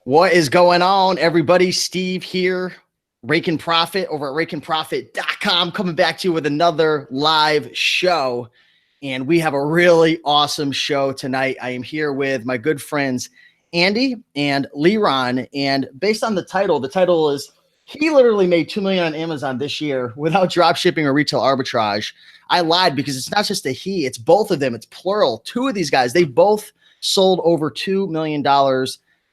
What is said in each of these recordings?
What is going on, everybody? Steve here, Raking Profit over at rakingprofit.com, coming back to you with another live show. And we have a really awesome show tonight. I am here with my good friends, Andy and Leron. And based on the title is he literally made $2 million on Amazon this year without drop shipping or retail arbitrage. I lied because it's not just a he, it's both of them. It's plural. Two of these guys, they both sold over $2 million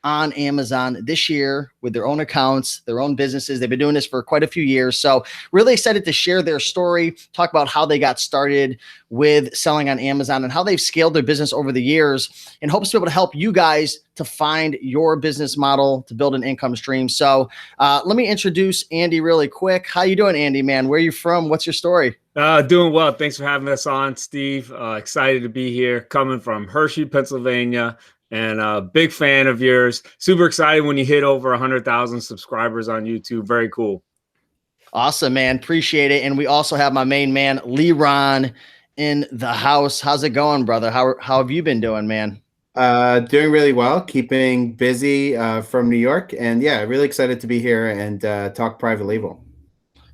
on Amazon this year with their own accounts, their own businesses. They've been doing this for quite a few years. So really excited to share their story, talk about how they got started with selling on Amazon and how they've scaled their business over the years, in hopes to be able to help you guys to find your business model to build an income stream. So let me introduce Andy really quick. How you doing, Andy, man? Where are you from? What's your story? Doing well. Thanks for having us on, Steve. Excited to be here, coming from Hershey, Pennsylvania, and a big fan of yours. Super excited when you hit over 100,000 subscribers on YouTube. Very cool. Awesome, man. Appreciate it. And we also have my main man, Leron, in the house. How's it going, brother? How have you been doing, man? Doing really well, keeping busy from New York. And yeah, really excited to be here and talk private label.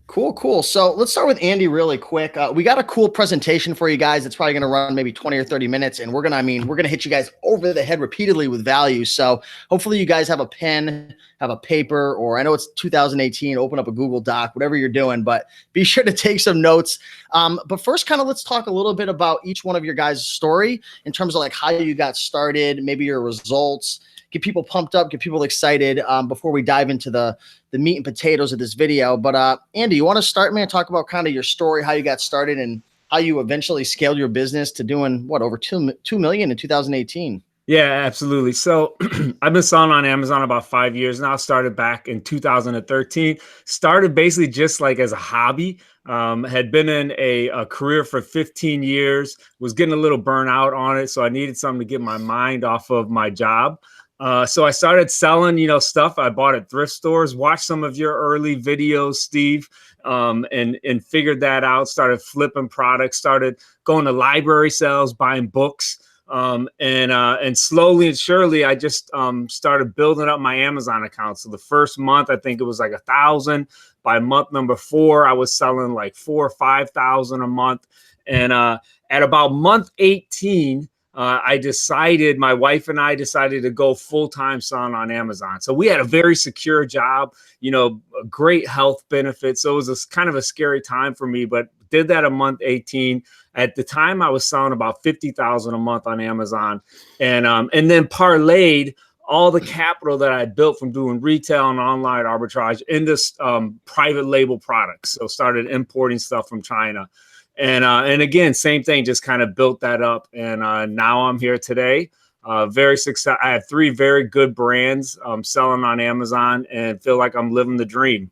Cool. So let's start with Andy really quick. We got a cool presentation for you guys. It's probably going to run maybe 20 or 30 minutes. And we're going to hit you guys over the head repeatedly with value. So hopefully you guys have a pen, have a paper, or I know it's 2018, open up a Google Doc, whatever you're doing, but be sure to take some notes. But first, let's talk a little bit about each one of your guys' story in terms of like how you got started, maybe your results, get people pumped up, get people excited before we dive into the meat and potatoes of this video. But Andy, you want to start, man, talk about kind of your story, how you got started and how you eventually scaled your business to doing over 2 million in 2018. Yeah, absolutely. So I've been selling on Amazon about 5 years now. Started back in 2013. Started basically just like as a hobby. Had been in a career for 15 years. Was getting a little burnout on it. So I needed something to get my mind off of my job. So I started selling, stuff I bought at thrift stores, watched some of your early videos, Steve, and figured that out, started flipping products, started going to library sales, buying books. And slowly and surely, I just started building up my Amazon account. So the first month, I think it was like 1,000. By month number 4, I was selling like 4,000 or 5,000 a month. And at about month 18, my wife and I decided to go full-time selling on Amazon. So we had a very secure job, great health benefits. So it was kind of a scary time for me, but did that a month 18. At the time, I was selling about 50,000 a month on Amazon, and then parlayed all the capital that I built from doing retail and online arbitrage into private label products. So started importing stuff from China. And again, same thing, just kind of built that up. And now I'm here today. Very successful. I have 3 very good brands selling on Amazon and feel like I'm living the dream.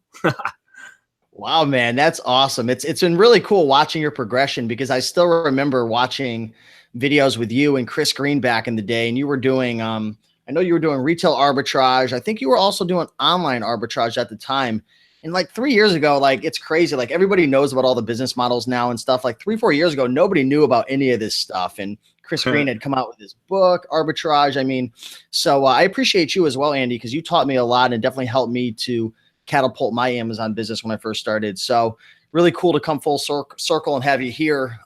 Wow, man, that's awesome. It's been really cool watching your progression because I still remember watching videos with you and Chris Green back in the day. And you were doing, I know you were doing retail arbitrage. I think you were also doing online arbitrage at the time. And like 3 years ago, like it's crazy. Like everybody knows about all the business models now and stuff. Like 3-4 years ago, nobody knew about any of this stuff. And Chris Green had come out with his book, Arbitrage. I mean, so I appreciate you as well, Andy, because you taught me a lot and definitely helped me to catapult my Amazon business when I first started. So really cool to come full circle and have you here.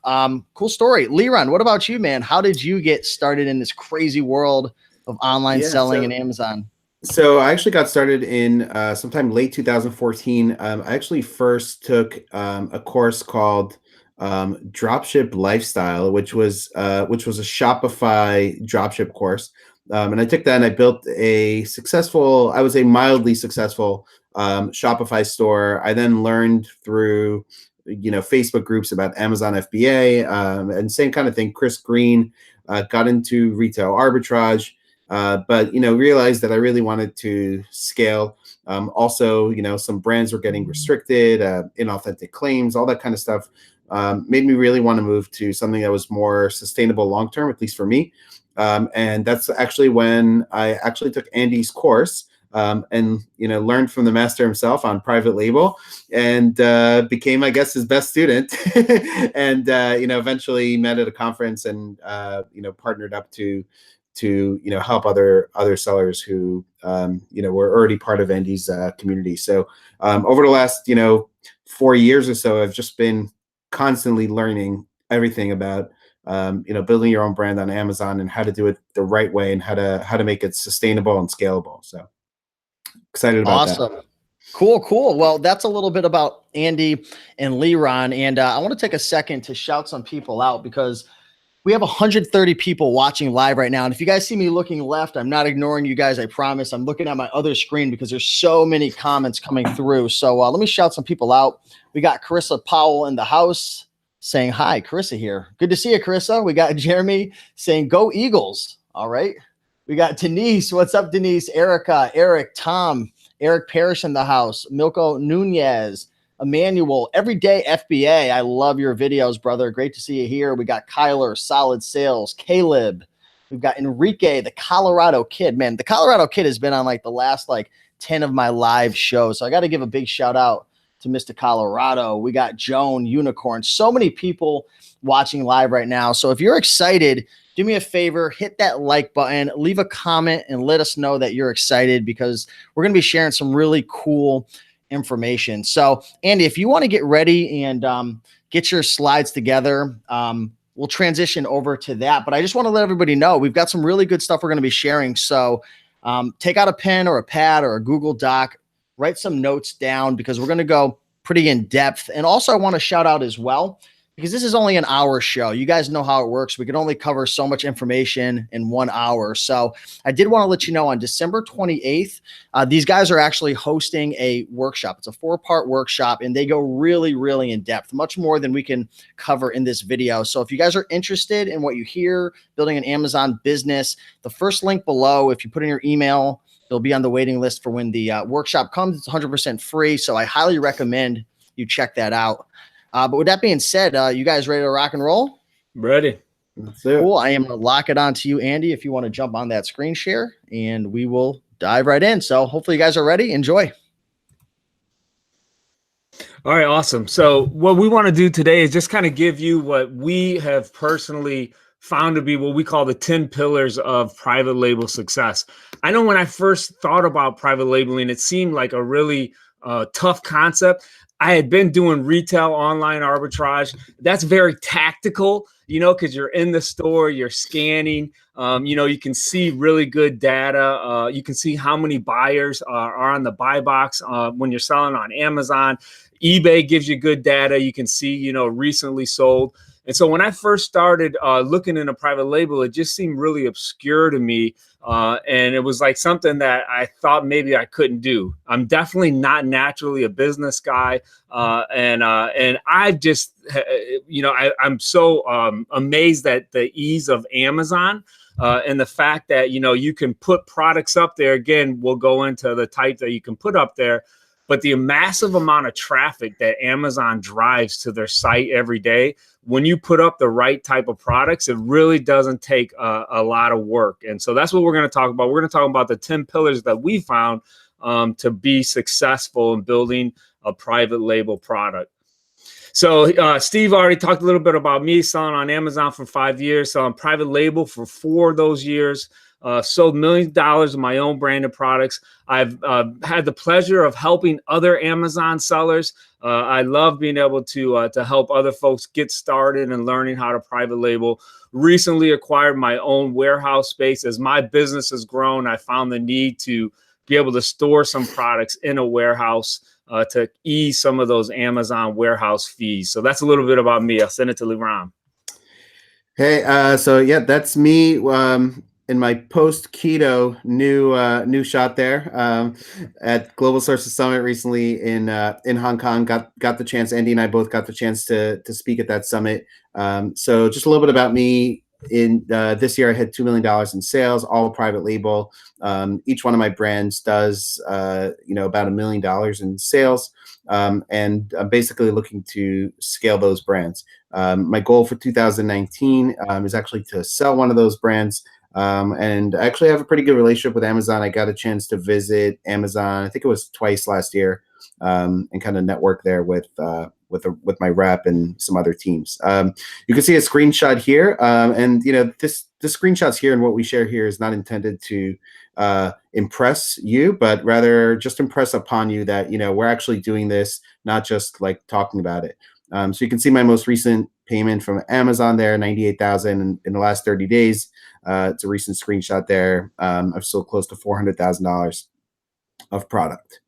Cool story. Leron, what about you, man? How did you get started in this crazy world of online selling and Amazon? So I actually got started in sometime late 2014. I actually first took a course called Dropship Lifestyle, which was a Shopify dropship course. And I took that and I built I was a mildly successful Shopify store. I then learned through, Facebook groups about Amazon FBA and same kind of thing. Chris Green got into retail arbitrage. But realized that I really wanted to scale. Also, some brands were getting restricted, inauthentic claims, all that kind of stuff. Made me really want to move to something that was more sustainable long term, at least for me. And that's actually when I actually took Andy's course and learned from the master himself on private label, and became, I guess, his best student. And eventually met at a conference and partnered up to to help other sellers who were already part of Andy's community. So over the last 4 years or so, I've just been constantly learning everything about building your own brand on Amazon and how to do it the right way and how to make it sustainable and scalable. So excited about that. Awesome. Cool. Well, that's a little bit about Andy and Leron. And I want to take a second to shout some people out because we have 130 people watching live right now. And if you guys see me looking left, I'm not ignoring you guys. I promise. I'm looking at my other screen because there's so many comments coming through. So let me shout some people out. We got Carissa Powell in the house saying hi. Carissa here. Good to see you, Carissa. We got Jeremy saying go Eagles. All right. We got Denise. What's up, Denise? Erica, Eric, Tom, Eric Parrish in the house. Milko Nunez, Emmanuel, Everyday FBA. I love your videos, brother. Great to see you here. We got Kyler, Solid Sales, Caleb. We've got Enrique, the Colorado Kid. Man, the Colorado Kid has been on like the last 10 of my live shows. So I got to give a big shout out to Mr. Colorado. We got Joan, Unicorn. So many people watching live right now. So if you're excited, do me a favor, hit that like button, leave a comment, and let us know that you're excited because we're going to be sharing some really cool information. So, Andy, if you want to get ready and get your slides together, we'll transition over to that. But I just want to let everybody know we've got some really good stuff we're going to be sharing. So take out a pen or a pad or a Google Doc, write some notes down because we're going to go pretty in depth. And also I want to shout out as well, because this is only an hour show. You guys know how it works. We can only cover so much information in 1 hour. So I did want to let you know on December 28th, these guys are actually hosting a workshop. It's a 4-part workshop, and they go really, really in depth, much more than we can cover in this video. So if you guys are interested in what you hear, building an Amazon business, the first link below, if you put in your email, it'll be on the waiting list for when the workshop comes. It's 100% free. So I highly recommend you check that out. But with that being said, you guys ready to rock and roll? Ready. That's it. Cool. I am going to lock it on to you, Andy, if you want to jump on that screen share, and we will dive right in. So hopefully you guys are ready. Enjoy. All right, awesome. So what we want to do today is just kind of give you what we have personally found to be what we call the 10 pillars of private label success. I know when I first thought about private labeling, it seemed like a really tough concept. I had been doing retail online arbitrage. That's very tactical, because you're in the store, you're scanning, you can see really good data. You can see how many buyers are on the buy box when you're selling on Amazon. eBay gives you good data. You can see, recently sold. And so when I first started looking into private label, it just seemed really obscure to me. And it was like something that I thought maybe I couldn't do. I'm definitely not naturally a business guy. And I just, I'm so amazed at the ease of Amazon and the fact that, you can put products up there. Again, we'll go into the type that you can put up there. But the massive amount of traffic that Amazon drives to their site every day, when you put up the right type of products, it really doesn't take a lot of work. And so that's what we're going to talk about. We're going to talk about the 10 pillars that we found to be successful in building a private label product. So Steve already talked a little bit about me selling on Amazon for 5 years, selling private label for 4 of those years. Sold millions of dollars of my own branded products. I've had the pleasure of helping other Amazon sellers. I love being able to help other folks get started and learning how to private label. Recently acquired my own warehouse space. As my business has grown, I found the need to be able to store some products in a warehouse to ease some of those Amazon warehouse fees. So that's a little bit about me. I'll send it to Leron. Hey, so yeah, that's me. In my post keto new shot there at Global Sources Summit recently in Hong Kong. Got the chance. Andy and I both got the chance to speak at that summit. So just a little bit about me. In this year, I had $2 million in sales, all private label. Each one of my brands does about $1 million in sales, and I'm basically looking to scale those brands. My goal for 2019 is actually to sell one of those brands. And I actually have a pretty good relationship with Amazon. I got a chance to visit Amazon, I think it was twice last year, and kind of network there with with my rep and some other teams. You can see a screenshot here, and this screenshots here and what we share here is not intended to impress you, but rather just impress upon you that we're actually doing this, not just like talking about it. So you can see my most recent payment from Amazon there, 98,000 in the last 30 days. It's a recent screenshot there. I've sold close to $400,000 of product.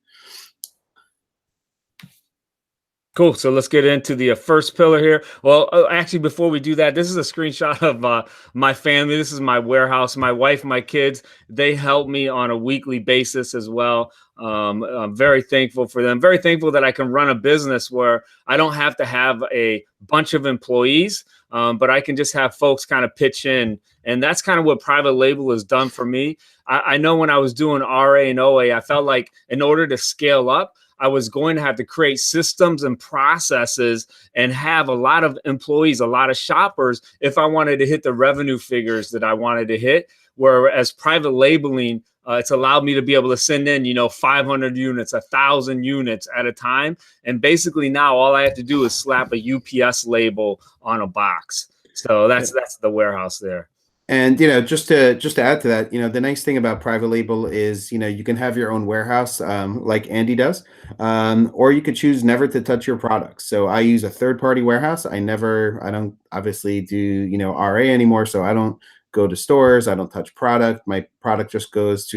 Cool. So let's get into the first pillar here. Well, actually, before we do that, this is a screenshot of my family. This is my warehouse. My wife, my kids, they help me on a weekly basis as well. I'm very thankful for them. Very thankful that I can run a business where I don't have to have a bunch of employees, but I can just have folks kind of pitch in. And that's kind of what private label has done for me. I know when I was doing RA and OA, I felt like in order to scale up, I was going to have to create systems and processes and have a lot of employees, a lot of shoppers, if I wanted to hit the revenue figures that I wanted to hit. Whereas private labeling, it's allowed me to be able to send in, 500 units, 1,000 units at a time. And basically now all I have to do is slap a UPS label on a box. So that's the warehouse there. And just to add to that, the nice thing about private label is you can have your own warehouse, like Andy does, or you could choose never to touch your products. So I use a third-party warehouse. I don't obviously do RA anymore, so I don't go to stores. I don't touch product. My product just goes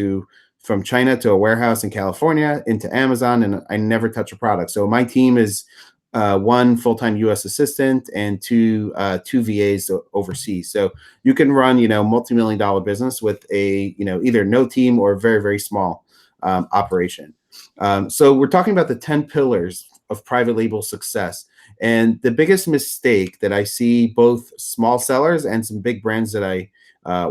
from China to a warehouse in California into Amazon, and I never touch a product. So my team is one full-time U.S. assistant and two VAs overseas. So you can run, multi-million-dollar business with a, either no team or very, very small operation. So we're talking about the 10 pillars of private label success. And the biggest mistake that I see both small sellers and some big brands that I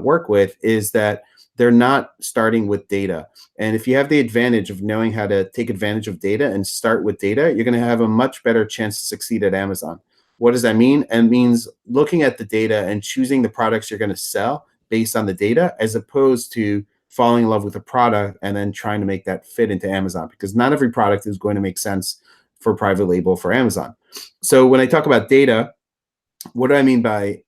work with is that they're not starting with data. And if you have the advantage of knowing how to take advantage of data and start with data, you're going to have a much better chance to succeed at Amazon. What does that mean? It means looking at the data and choosing the products you're going to sell based on the data, as opposed to falling in love with a product and then trying to make that fit into Amazon, because not every product is going to make sense for private label for Amazon. So when I talk about data, what do I mean by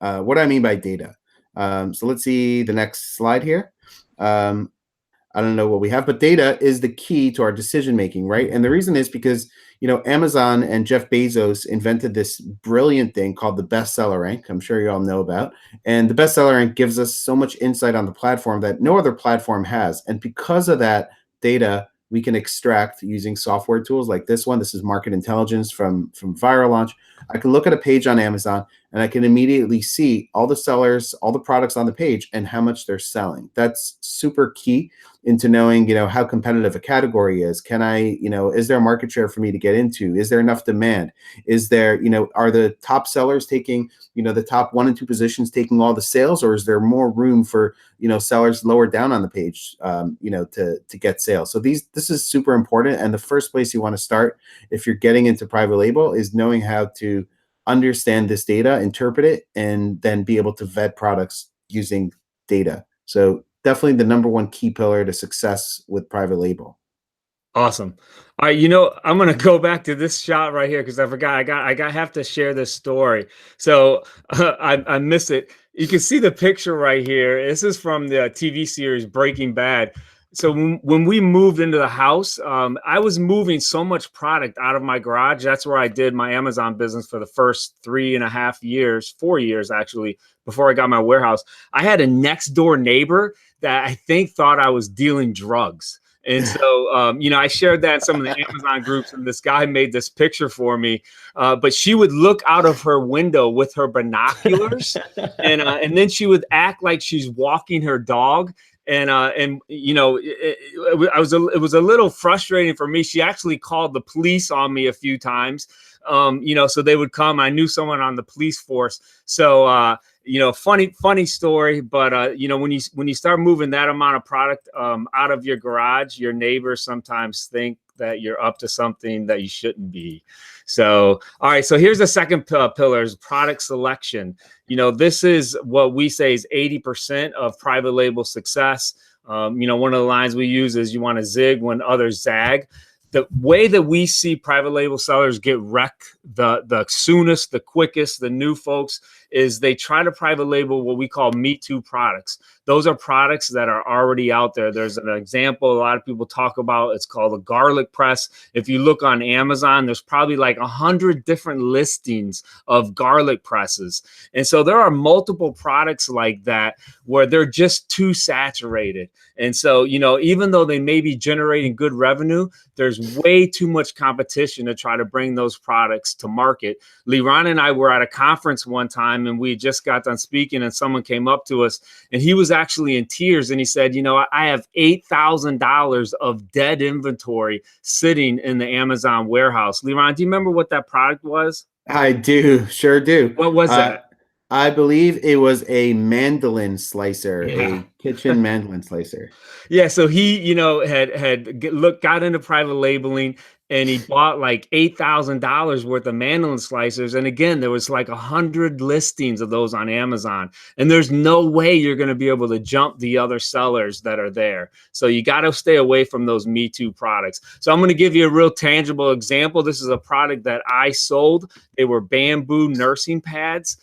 data? So let's see the next slide here. I don't know what we have, but data is the key to our decision making, right? And the reason is because Amazon and Jeff Bezos invented this brilliant thing called the bestseller rank. I'm sure you all know about. And the bestseller rank gives us so much insight on the platform that no other platform has. And because of that data, we can extract using software tools like this one. This is market intelligence from Viral Launch. I can look at a page on Amazon and I can immediately see all the sellers, all the products on the page, and how much they're selling. That's super key into knowing, how competitive a category is. Can I, is there a market share for me to get into? Is there enough demand? Is there, are the top sellers taking, the top 1 and 2 positions taking all the sales, or is there more room for, sellers lower down on the page, to get sales? So this is super important. And the first place you want to start if you're getting into private label is knowing how to understand this data, interpret it, and then be able to vet products using data. So definitely the number one key pillar to success with private label. Awesome. All right, I'm gonna go back to this shot right here because I forgot. I have to share this story. So I missed it. You can see the picture right here. This is from the TV series Breaking Bad. So when we moved into the house, I was moving so much product out of my garage. That's where I did my Amazon business for the first 4 years actually, before I got my warehouse. I had a next door neighbor that I think thought I was dealing drugs. And so, I shared that in some of the Amazon groups, and this guy made this picture for me. But she would look out of her window with her binoculars, and then she would act like she's walking her dog. And it was a little frustrating for me. She actually called the police on me a few times. So they would come. I knew someone on the police force. So, funny story. But, when you start moving that amount of product out of your garage, your neighbors sometimes think that you're up to something that you shouldn't be. So, all right. So here's the second pillar is product selection. This is what we say is 80% of private label success. One of the lines we use is you want to zig when others zag. the way that we see private label sellers get wrecked the soonest, the quickest, the new folks, is they try to private label what we call Me Too products. Those are products that are already out there. There's an example a lot of people talk about. It's called a garlic press. If you look on Amazon, there's probably like 100 different listings of garlic presses. And so there are multiple products like that where they're just too saturated. And so, you know, even though they may be generating good revenue, there's way too much competition to try to bring those products to market. Liran and I were at a conference one time, and we just got done speaking, and someone came up to us, and he was actually in tears, and he said, you know, I have $8,000 of dead inventory sitting in the Amazon warehouse. Liran, do you remember what that product was? I do, sure do. What was that? I believe it was a mandolin slicer, Yeah. a kitchen mandolin slicer. Yeah, so he, you know, got into private labeling, and he bought like $8,000 worth of mandolin slicers. And again, there was like 100 listings of those on Amazon. And there's no way you're going to be able to jump the other sellers that are there. So you got to stay away from those Me Too products. So I'm going to give you a real tangible example. This is a product that I sold. They were bamboo nursing pads.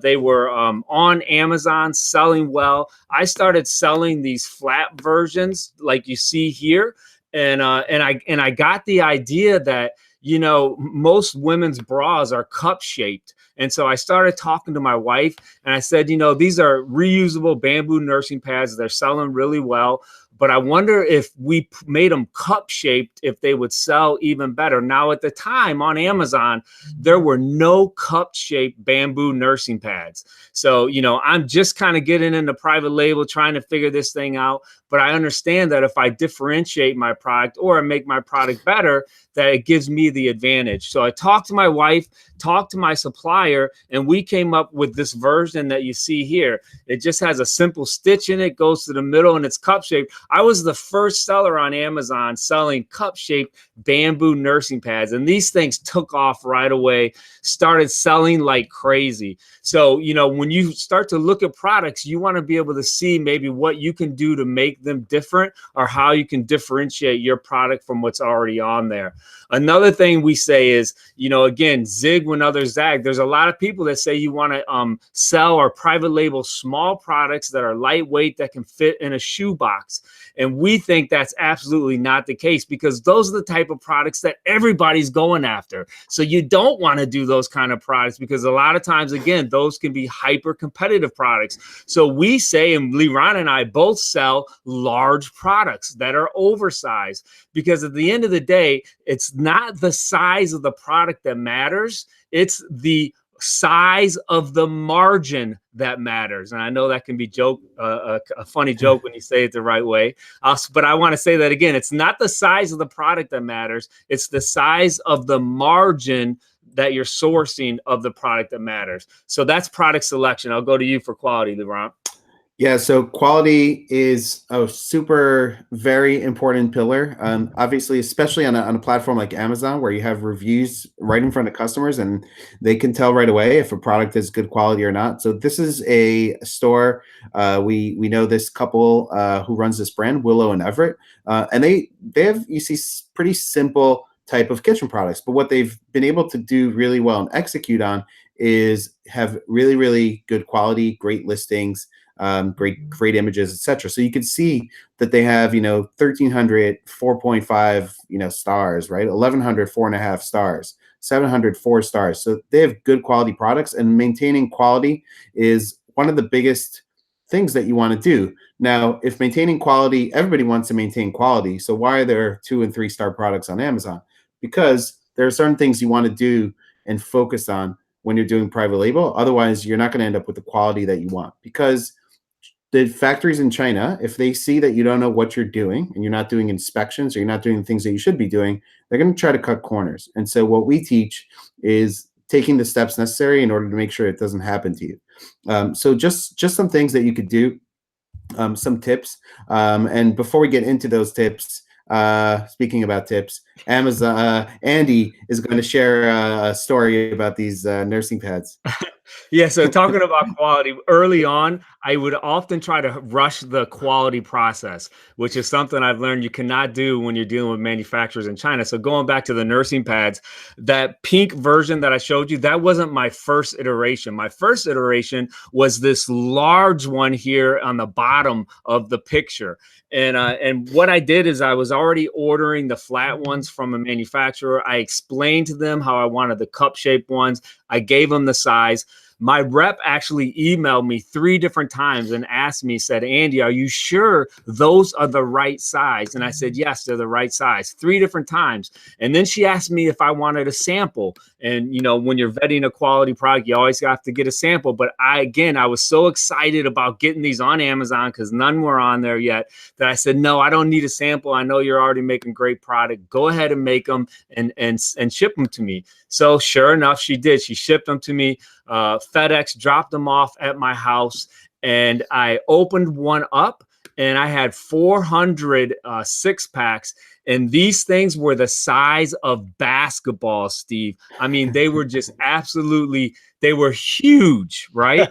They were on Amazon, selling well. I started selling these flat versions like you see here. And I got the idea that, you know, most women's bras are cup shaped. And so I started talking to my wife, and I said, you know, these are reusable bamboo nursing pads. They're selling really well. But I wonder if we made them cup shaped, if they would sell even better. Now, at the time on Amazon, there were no cup shaped bamboo nursing pads. So, you know, I'm just kind of getting into private label, trying to figure this thing out. But I understand that if I differentiate my product or make my product better, that it gives me the advantage. So I talked to my wife, talked to my supplier, and we came up with this version that you see here. It just has a simple stitch in it, goes to the middle, and it's cup shaped. I was the first seller on Amazon selling cup shaped bamboo nursing pads, and these things took off right away, started selling like crazy. So, you know, when you start to look at products, you want to be able to see maybe what you can do to make them different, or how you can differentiate your product from what's already on there. Another thing we say is, you know, again, zig when others zag. There's a lot of people that say you want to sell or private label small products that are lightweight, that can fit in a shoebox. And we think that's absolutely not the case, because those are the type of products that everybody's going after. So you don't want to do those kind of products, because a lot of times, again, those can be hyper competitive products. So we say, and Liran and I both sell large products that are oversized, because at the end of the day, it's not the size of the product that matters. It's the size of the margin that matters. And I know that can be a funny joke when you say it the right way. But I want to say that again, it's not the size of the product that matters. It's the size of the margin that you're sourcing of the product that matters. So that's product selection. I'll go to you for quality, Liran. Yeah, so quality is a very important pillar. Obviously, especially on a platform like Amazon, where you have reviews right in front of customers, and they can tell right away if a product is good quality or not. So this is a store. We know this couple who runs this brand, Willow and Everett, and they have, you see, pretty simple type of kitchen products. But what they've been able to do really well and execute on is have really, really good quality, great listings, great images, etc. So you can see that they have, you know, 1,300 4.5, you know, stars, right? 1,100 4.5 stars, 700 4 stars. So they have good quality products, and maintaining quality is one of the biggest things that you want to do. Now, if maintaining quality, everybody wants to maintain quality. So why are there 2- and 3-star products on Amazon? Because there are certain things you want to do and focus on when you're doing private label. Otherwise, you're not going to end up with the quality that you want, because the factories in China, if they see that you don't know what you're doing and you're not doing inspections, or you're not doing the things that you should be doing, they're going to try to cut corners. And so what we teach is taking the steps necessary in order to make sure it doesn't happen to you. So just some things that you could do, some tips. And before we get into those tips, speaking about tips, Amazon, Andy is going to share a story about these nursing pads. Yeah, so talking about quality, early on, I would often try to rush the quality process, which is something I've learned you cannot do when you're dealing with manufacturers in China. So going back to the nursing pads, that pink version that I showed you, that wasn't my first iteration. My first iteration was this large one here on the bottom of the picture. And what I did is I was already ordering the flat ones from a manufacturer. I explained to them how I wanted the cup-shaped ones. I gave them the size. My rep actually emailed me 3 different times and asked me, said, Andy, are you sure those are the right size? And I said, yes, they're the right size, 3 different times. And then she asked me if I wanted a sample. And, you know, when you're vetting a quality product, you always have to get a sample. But I was so excited about getting these on Amazon because none were on there yet that I said, no, I don't need a sample. I know you're already making great product. Go ahead and make them and ship them to me. So sure enough, she did. She shipped them to me. FedEx dropped them off at my house, and I opened one up, and I had 400 6-packs. And these things were the size of basketballs, Steve. I mean, they were just absolutely, they were huge, right?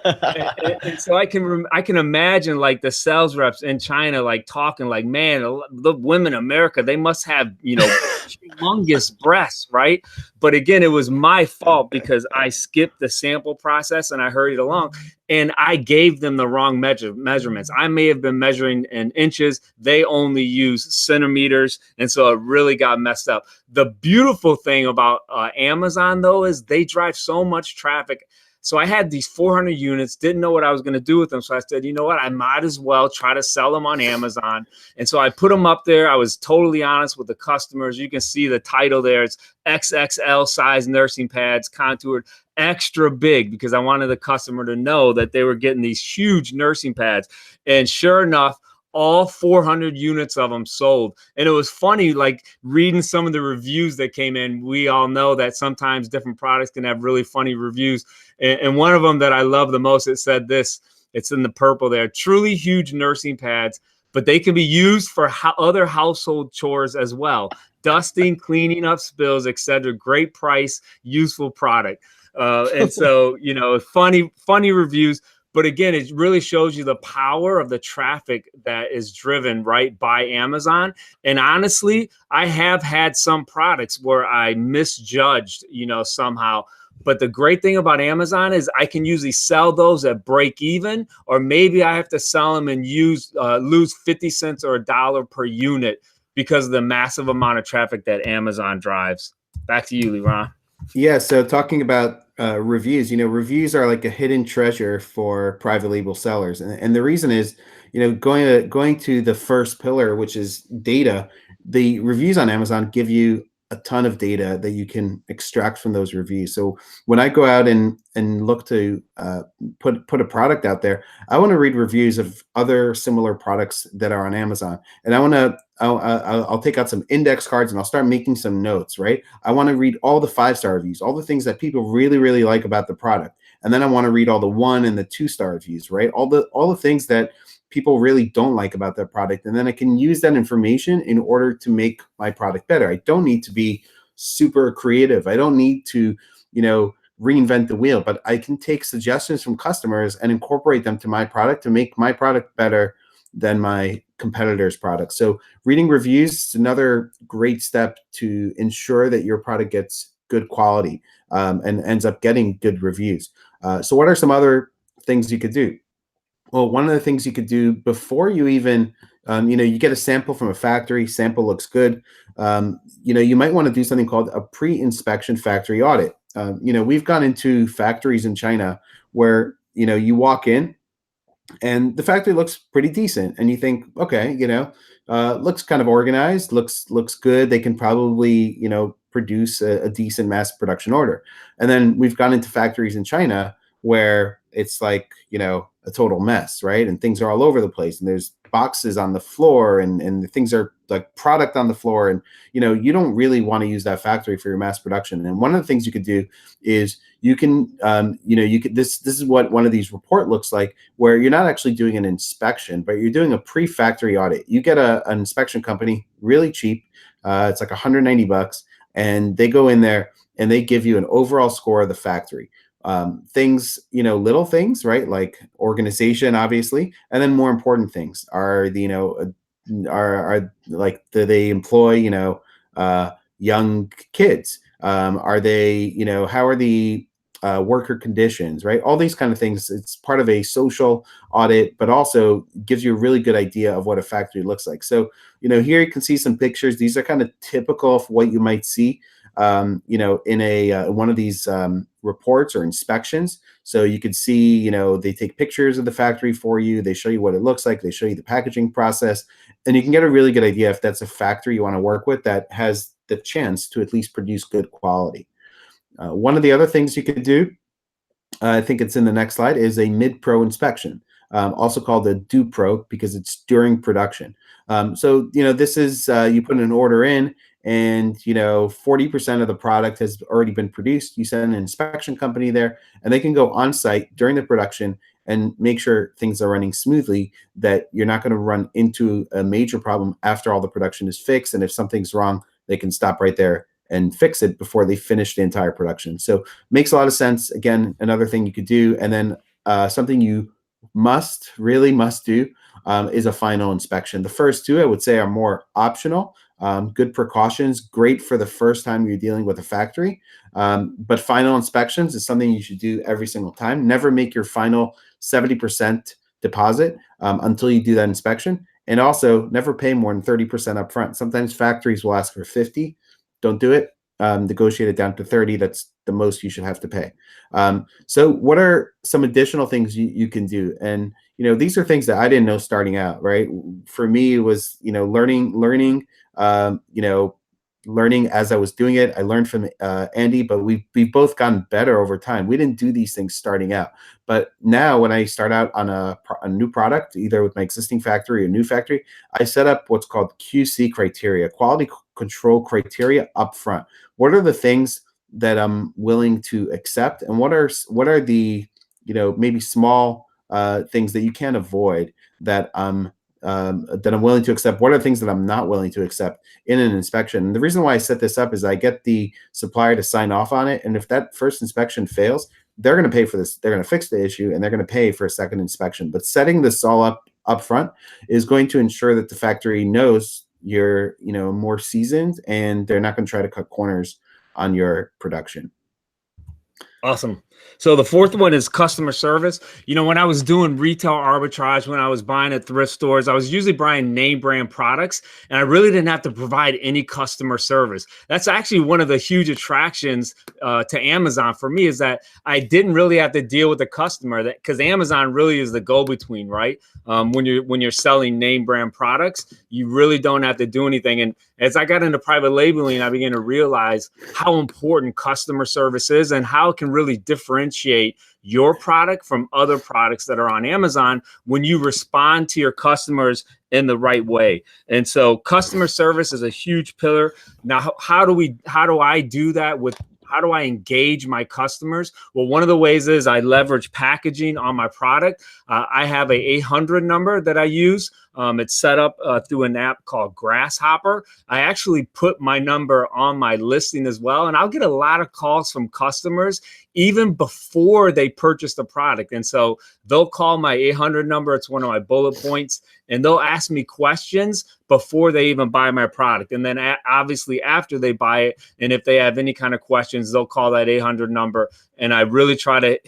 and so I can imagine like the sales reps in China, like talking like, man, the women in America, they must have, you know, humongous breasts, right? But again, it was my fault because I skipped the sample process and I hurried along. And I gave them the wrong measurements. I may have been measuring in inches. They only use centimeters. And so it really got messed up. The beautiful thing about Amazon, though, is they drive so much traffic. So I had these 400 units, didn't know what I was going to do with them. So I said, you know what, I might as well try to sell them on Amazon. And so I put them up there. I was totally honest with the customers. You can see the title there. It's XXL size nursing pads, contoured, extra big, because I wanted the customer to know that they were getting these huge nursing pads. And sure enough, all 400 units of them sold. And it was funny, like reading some of the reviews that came in. We all know that sometimes different products can have really funny reviews. And one of them that I love the most, it said this, it's in the purple there, truly huge nursing pads, but they can be used for other household chores as well. Dusting, cleaning up spills, etc. Great price, useful product. And so, you know, funny reviews. But again, it really shows you the power of the traffic that is driven right by Amazon. And honestly, I have had some products where I misjudged, you know, somehow. But the great thing about Amazon is I can usually sell those at break even, or maybe I have to sell them and lose 50 cents or $1 per unit because of the massive amount of traffic that Amazon drives. Back to you, Leron. Yeah, so talking about reviews, you know, reviews are like a hidden treasure for private label sellers, and the reason is, you know, going to the first pillar, which is data. The reviews on Amazon give you a ton of data that you can extract from those reviews. So when I go out and look to put a product out there, I want to read reviews of other similar products that are on Amazon, and I'll take out some index cards and I'll start making some notes, right? I want to read all the 5-star reviews, all the things that people really, really like about the product. And then I want to read all the 1 and the 2-star reviews, right? All the things that people really don't like about their product. And then I can use that information in order to make my product better. I don't need to be super creative. I don't need to, you know, reinvent the wheel, but I can take suggestions from customers and incorporate them to my product to make my product better than my competitors' products. So reading reviews is another great step to ensure that your product gets good quality and ends up getting good reviews. So what are some other things you could do? Well, one of the things you could do before you even, you know, you get a sample from a factory, sample looks good. You know, you might want to do something called a pre-inspection factory audit. You know, we've gone into factories in China where, you know, you walk in and the factory looks pretty decent, and you think, okay, you know, looks kind of organized, looks good. They can probably, you know, produce a decent mass production order. And then we've gone into factories in China where it's like, you know, a total mess, right? And things are all over the place, and there's boxes on the floor, and things are like product on the floor, and you know, you don't really want to use that factory for your mass production. And one of the things you could do is you can, you know, you could, this is what one of these report looks like, where you're not actually doing an inspection, but you're doing a pre-factory audit. You get an inspection company really cheap. It's like $190, and they go in there and they give you an overall score of the factory. things, little things, right? Like organization, obviously. And then more important things are are like, do they employ, young kids? Are they, how are the worker conditions, right? All these kind of things. It's part of a social audit, but also gives you a really good idea of what a factory looks like. So, here you can see some pictures. These are kind of typical of what you might see, in a one of these reports or inspections. So you can see, they take pictures of the factory for you. They show you what it looks like. They show you the packaging process, and you can get a really good idea if that's a factory you want to work with that has the chance to at least produce good quality. One of the other things you could do, I think it's in the next slide, is a mid-pro inspection, also called a do pro because it's during production. So, this is, you put an order in and, 40% of the product has already been produced. You send an inspection company there and they can go on site during the production and make sure things are running smoothly, that you're not going to run into a major problem after all the production is fixed. And if something's wrong, they can stop right there and fix it before they finish the entire production. So makes a lot of sense. Again, another thing you could do. And then something you really must do is a final inspection. The first two, I would say, are more optional, good precautions, great for the first time you're dealing with a factory. But final inspections is something you should do every single time. Never make your final 70% deposit until you do that inspection. And also never pay more than 30% up front. Sometimes factories will ask for 50. Don't do it. Negotiate it down to 30. That's the most you should have to pay. So what are some additional things you can do? And, these are things that I didn't know starting out, right? For me, it was, learning as I was doing it. I learned from Andy, but we've both gotten better over time. We didn't do these things starting out. But now when I start out on a new product, either with my existing factory or new factory, I set up what's called QC criteria, quality control criteria up front. What are the things that I'm willing to accept? And what are the, maybe small things that you can't avoid that I'm willing to accept? What are the things that I'm not willing to accept in an inspection? And the reason why I set this up is I get the supplier to sign off on it. And if that first inspection fails, they're going to pay for this. They're going to fix the issue and they're going to pay for a second inspection. But setting this all up front is going to ensure that the factory knows you're, more seasoned and they're not going to try to cut corners on your production. Awesome. So the fourth one is customer service. When I was doing retail arbitrage, when I was buying at thrift stores, I was usually buying name brand products, and I really didn't have to provide any customer service. That's actually one of the huge attractions to Amazon for me, is that I didn't really have to deal with the customer, because Amazon really is the go-between, right? When you're selling name brand products, you really don't have to do anything. And as I got into private labeling, I began to realize how important customer service is and how it can really differentiate your product from other products that are on Amazon when you respond to your customers in the right way. And so customer service is a huge pillar. Now, how do I do that with how do I engage my customers? Well, one of the ways is I leverage packaging on my product. I have a 800 number that I use. It's set up through an app called Grasshopper. I actually put my number on my listing as well, and I'll get a lot of calls from customers even before they purchase the product. And so they'll call my 800 number. It's one of my bullet points, and they'll ask me questions before they even buy my product. And then obviously after they buy it, and if they have any kind of questions, they'll call that 800 number. And I really try to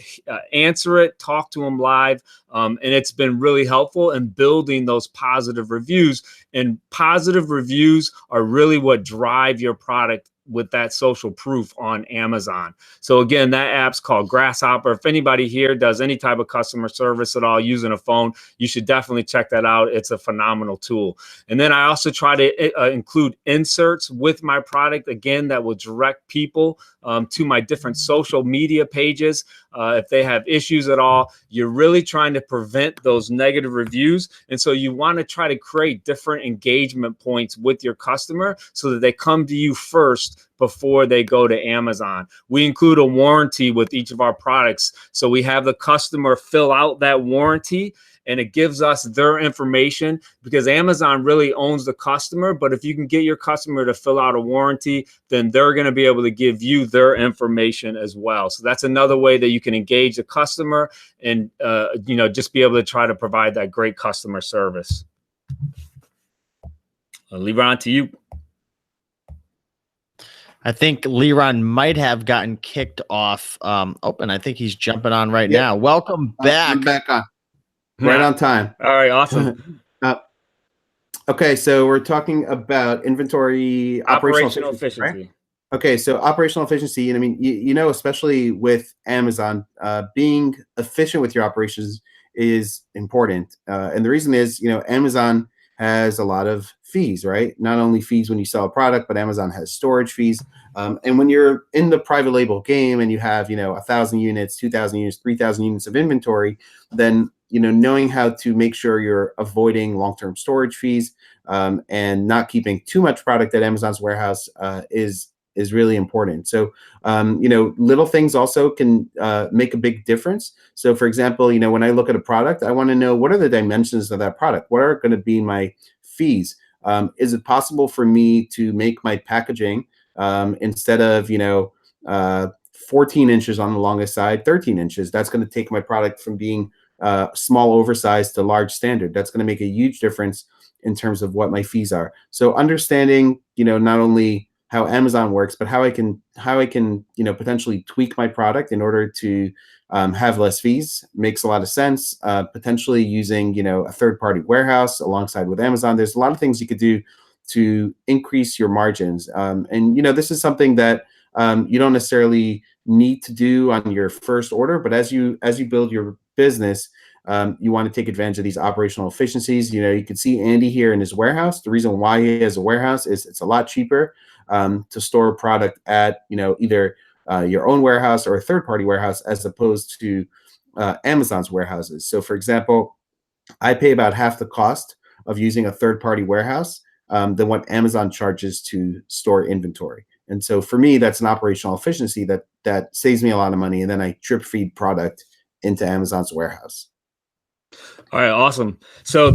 answer it, talk to them live. And it's been really helpful in building those positive reviews. And positive reviews are really what drive your product with that social proof on Amazon. So again, that app's called Grasshopper. If anybody here does any type of customer service at all using a phone, you should definitely check that out. It's a phenomenal tool. And then I also try to include inserts with my product, again, that will direct people to my different social media pages. If they have issues at all, you're really trying to prevent those negative reviews. And so you want to try to create different engagement points with your customer so that they come to you first warehouse before they go to Amazon. We include a warranty with each of our products. So we have the customer fill out that warranty, and it gives us their information, because Amazon really owns the customer. But if you can get your customer to fill out a warranty, then they're going to be able to give you their information as well. So that's another way that you can engage the customer and, just be able to try to provide that great customer service. Leron, to you. I think Leron might have gotten kicked off. And I think he's jumping on right now. Welcome back. I'm back on. Right on time. All right, awesome. Okay, so we're talking about inventory operational efficiency. Right? Okay, so operational efficiency, and I mean, especially with Amazon, being efficient with your operations is important. And the reason is, Amazon has a lot of fees, right? Not only fees when you sell a product, but Amazon has storage fees. And when you're in the private label game and you have, 1,000 units, 2,000 units, 3,000 units of inventory, then knowing how to make sure you're avoiding long-term storage fees and not keeping too much product at Amazon's warehouse is really important. So, little things also can make a big difference. So, for example, when I look at a product, I want to know, what are the dimensions of that product? What are going to be my fees? Is it possible for me to make my packaging instead of 14 inches on the longest side, 13 inches? That's going to take my product from being small oversized to large standard. That's going to make a huge difference in terms of what my fees are. So understanding, not only how Amazon works, but how I can potentially tweak my product in order to have less fees makes a lot of sense. Potentially using, a third-party warehouse alongside with Amazon. There's a lot of things you could do to increase your margins. And this is something that you don't necessarily need to do on your first order, but as you build your business, you want to take advantage of these operational efficiencies. You can see Andy here in his warehouse. The reason why he has a warehouse is it's a lot cheaper to store a product at either your own warehouse or a third-party warehouse as opposed to Amazon's warehouses. So, for example, I pay about half the cost of using a third-party warehouse than what Amazon charges to store inventory. And so for me, that's an operational efficiency that saves me a lot of money. And then I drip feed product into Amazon's warehouse. All right, awesome. So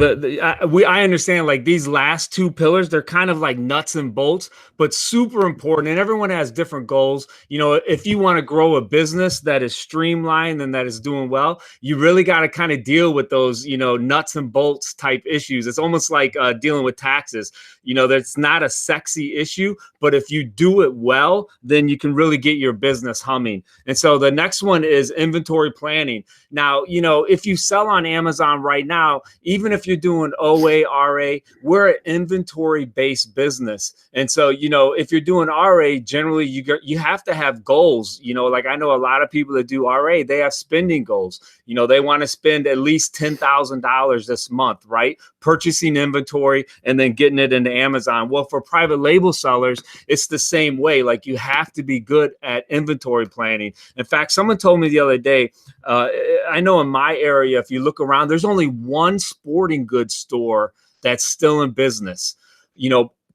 I understand, like, these last two pillars, they're kind of like nuts and bolts, but super important. And everyone has different goals. If you want to grow a business that is streamlined and that is doing well, you really got to kind of deal with those, nuts and bolts type issues. It's almost like dealing with taxes. That's not a sexy issue, but if you do it well, then you can really get your business humming. And so the next one is inventory planning. Now, if you sell on Amazon right now, even if you're doing OA, RA, we're an inventory-based business. And so, if you're doing RA, generally you have to have goals. Like, I know a lot of people that do RA, they have spending goals. They want to spend at least $10,000 this month, right? Purchasing inventory and then getting it into Amazon. Well, for private label sellers, it's the same way. Like, you have to be good at inventory planning. In fact, someone told me the other day, I know in my area, if you look around, there's only one sporting goods store that's still in business.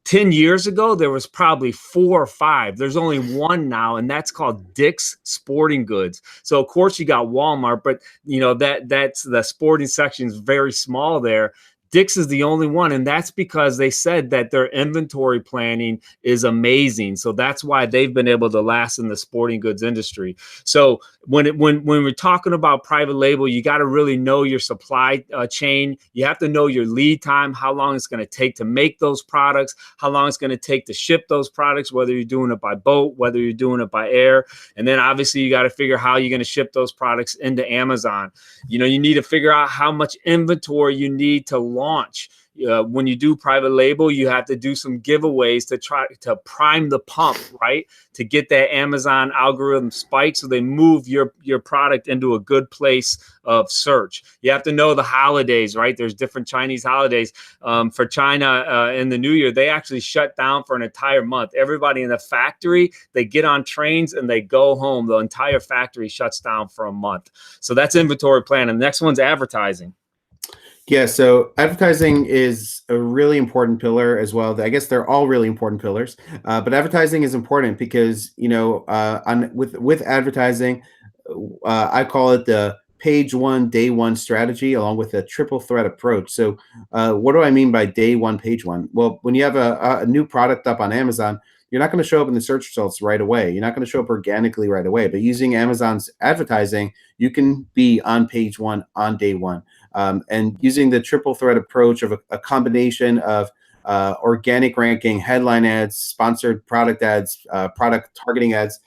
10 years ago, there was probably 4 or 5. There's only one now, and that's called Dick's Sporting Goods. So, of course, you got Walmart, but, that's the sporting section is very small there. Dick's is the only one, and that's because they said that their inventory planning is amazing. So that's why they've been able to last in the sporting goods industry. So when we're talking about private label, you got to really know your supply chain. You have to know your lead time, how long it's going to take to make those products, how long it's going to take to ship those products, whether you're doing it by boat, whether you're doing it by air. And then obviously you got to figure how you're going to ship those products into Amazon. You need to figure out how much inventory you need to launch. When you do private label, you have to do some giveaways to try to prime the pump, right? To get that Amazon algorithm spike so they move your product into a good place of search. You have to know the holidays, right? There's different Chinese holidays. For China in the New Year, they actually shut down for an entire month. Everybody in the factory, they get on trains and they go home. The entire factory shuts down for a month. So that's inventory planning. The next one's advertising. Yeah, so advertising is a really important pillar as well. I guess they're all really important pillars, but advertising is important because on with advertising, I call it the page one, day one strategy, along with a triple threat approach. So, what do I mean by day one, page one? Well, when you have a new product up on Amazon, you're not going to show up in the search results right away. You're not going to show up organically right away. But using Amazon's advertising, you can be on page one on day one. And using the triple threat approach of a combination of organic ranking, headline ads, sponsored product ads, product targeting ads,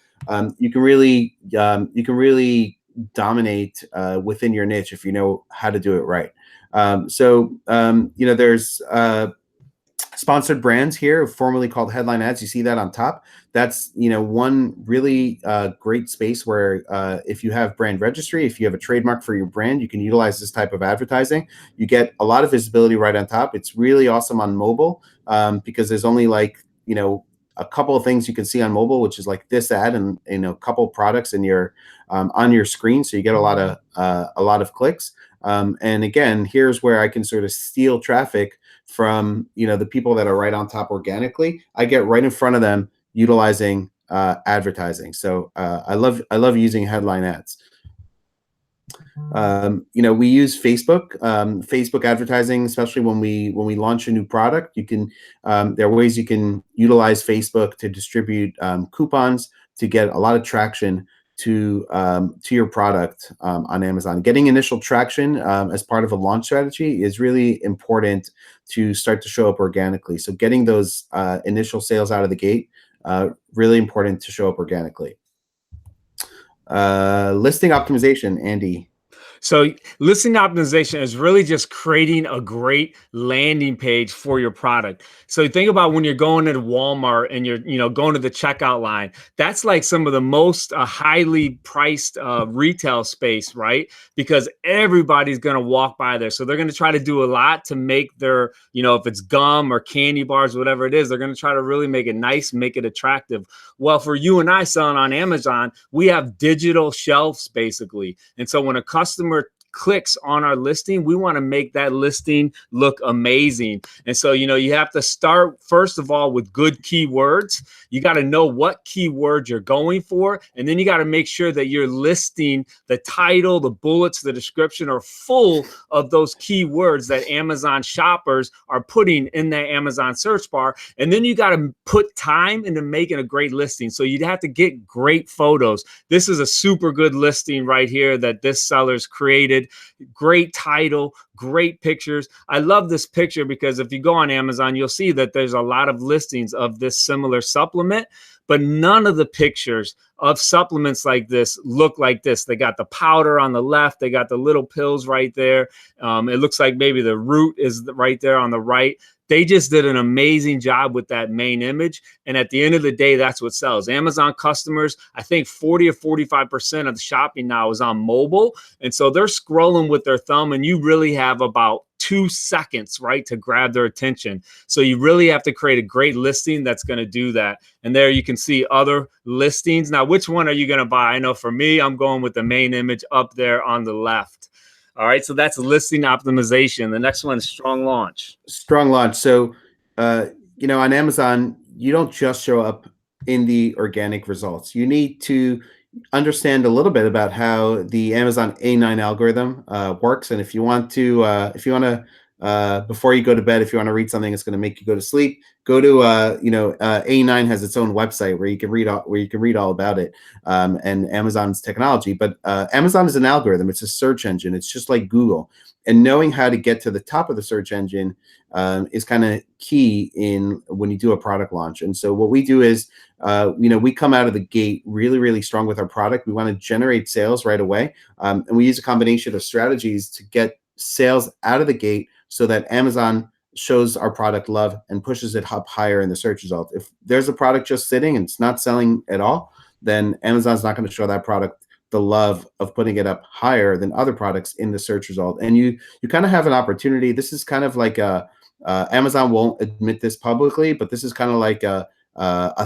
you can really dominate within your niche if you know how to do it right. There's sponsored brands here, formerly called headline ads. You see that on top. That's one really great space where if you have brand registry, if you have a trademark for your brand, you can utilize this type of advertising. You get a lot of visibility right on top. It's really awesome on mobile because there's only a couple of things you can see on mobile, which is like this ad and a couple of products in your on your screen, so you get a lot of clicks. And again, here's where I can sort of steal traffic from the people that are right on top organically. I get right in front of them utilizing advertising. So I love using headline ads. We use Facebook advertising, especially when we launch a new product. There are ways you can utilize Facebook to distribute coupons to get a lot of traction to your product on Amazon. Getting initial traction as part of a launch strategy is really important to start to show up organically. So getting those initial sales out of the gate, really important to show up organically. Listing optimization, Andy. So listing optimization is really just creating a great landing page for your product. So think about when you're going to Walmart and you're going to the checkout line. That's like some of the most highly priced retail space, right? Because everybody's going to walk by there. So they're going to try to do a lot to make their, if it's gum or candy bars, whatever it is, they're going to try to really make it nice, make it attractive. Well, for you and I selling on Amazon, we have digital shelves basically. And so when a customer clicks on our listing, we want to make that listing look amazing. And so, you have to start first of all with good keywords. You got to know what keyword you're going for. And then you got to make sure that your listing, the title, the bullets, the description are full of those keywords that Amazon shoppers are putting in that Amazon search bar. And then you got to put time into making a great listing. So you'd have to get great photos. This is a super good listing right here that this seller's created. Great title, great pictures. I love this picture because if you go on Amazon, you'll see that there's a lot of listings of this similar supplement, but none of the pictures of supplements like this look like this. They got the powder on the left. They got the little pills right there. It looks like maybe the root is right there on the right. They just did an amazing job with that main image. And at the end of the day, that's what sells. Amazon customers, I think 40 or 45% of the shopping now is on mobile. And so they're scrolling with their thumb and you really have about 2 seconds, right, to grab their attention. So you really have to create a great listing that's going to do that. And there you can see other listings. Now, which one are you going to buy? I know for me, I'm going with the main image up there on the left. All right, so that's listing optimization. The next one is strong launch. Strong launch. So, on Amazon, you don't just show up in the organic results. You need to understand a little bit about how the Amazon A9 algorithm works. And if you want to, before you go to bed, if you want to read something that's going to make you go to sleep, go to A9 has its own website where you can read all about it and Amazon's technology. But Amazon is an algorithm; it's a search engine. It's just like Google, and knowing how to get to the top of the search engine is kind of key in when you do a product launch. And so what we do is, we come out of the gate really, really strong with our product. We want to generate sales right away, and we use a combination of strategies to get sales out of the gate so that Amazon shows our product love and pushes it up higher in the search result. If there's a product just sitting and it's not selling at all, then Amazon's not going to show that product the love of putting it up higher than other products in the search result. And you kind of have an opportunity. This is kind of like Amazon won't admit this publicly, but this is kind of like a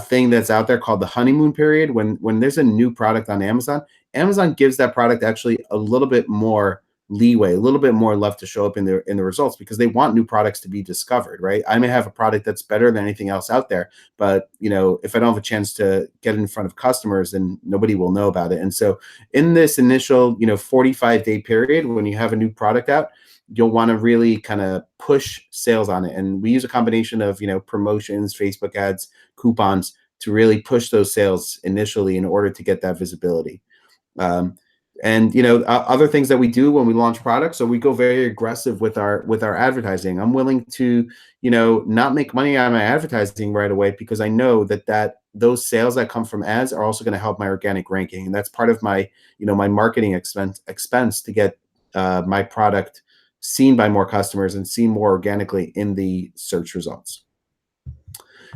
thing that's out there called the honeymoon period. When there's a new product on Amazon, Amazon gives that product actually a little bit more leeway, a little bit more love to show up in the results, because they want new products to be discovered, right? I may have a product that's better than anything else out there, but if I don't have a chance to get in front of customers, then nobody will know about it. And so in this initial 45-day period, when you have a new product out, you'll want to really kind of push sales on it. And we use a combination of promotions, Facebook ads, coupons, to really push those sales initially in order to get that visibility. And other things that we do when we launch products, so we go very aggressive with our advertising. I'm willing to not make money on my advertising right away, because I know that those sales that come from ads are also going to help my organic ranking, and that's part of my my marketing expense to get my product seen by more customers and seen more organically in the search results.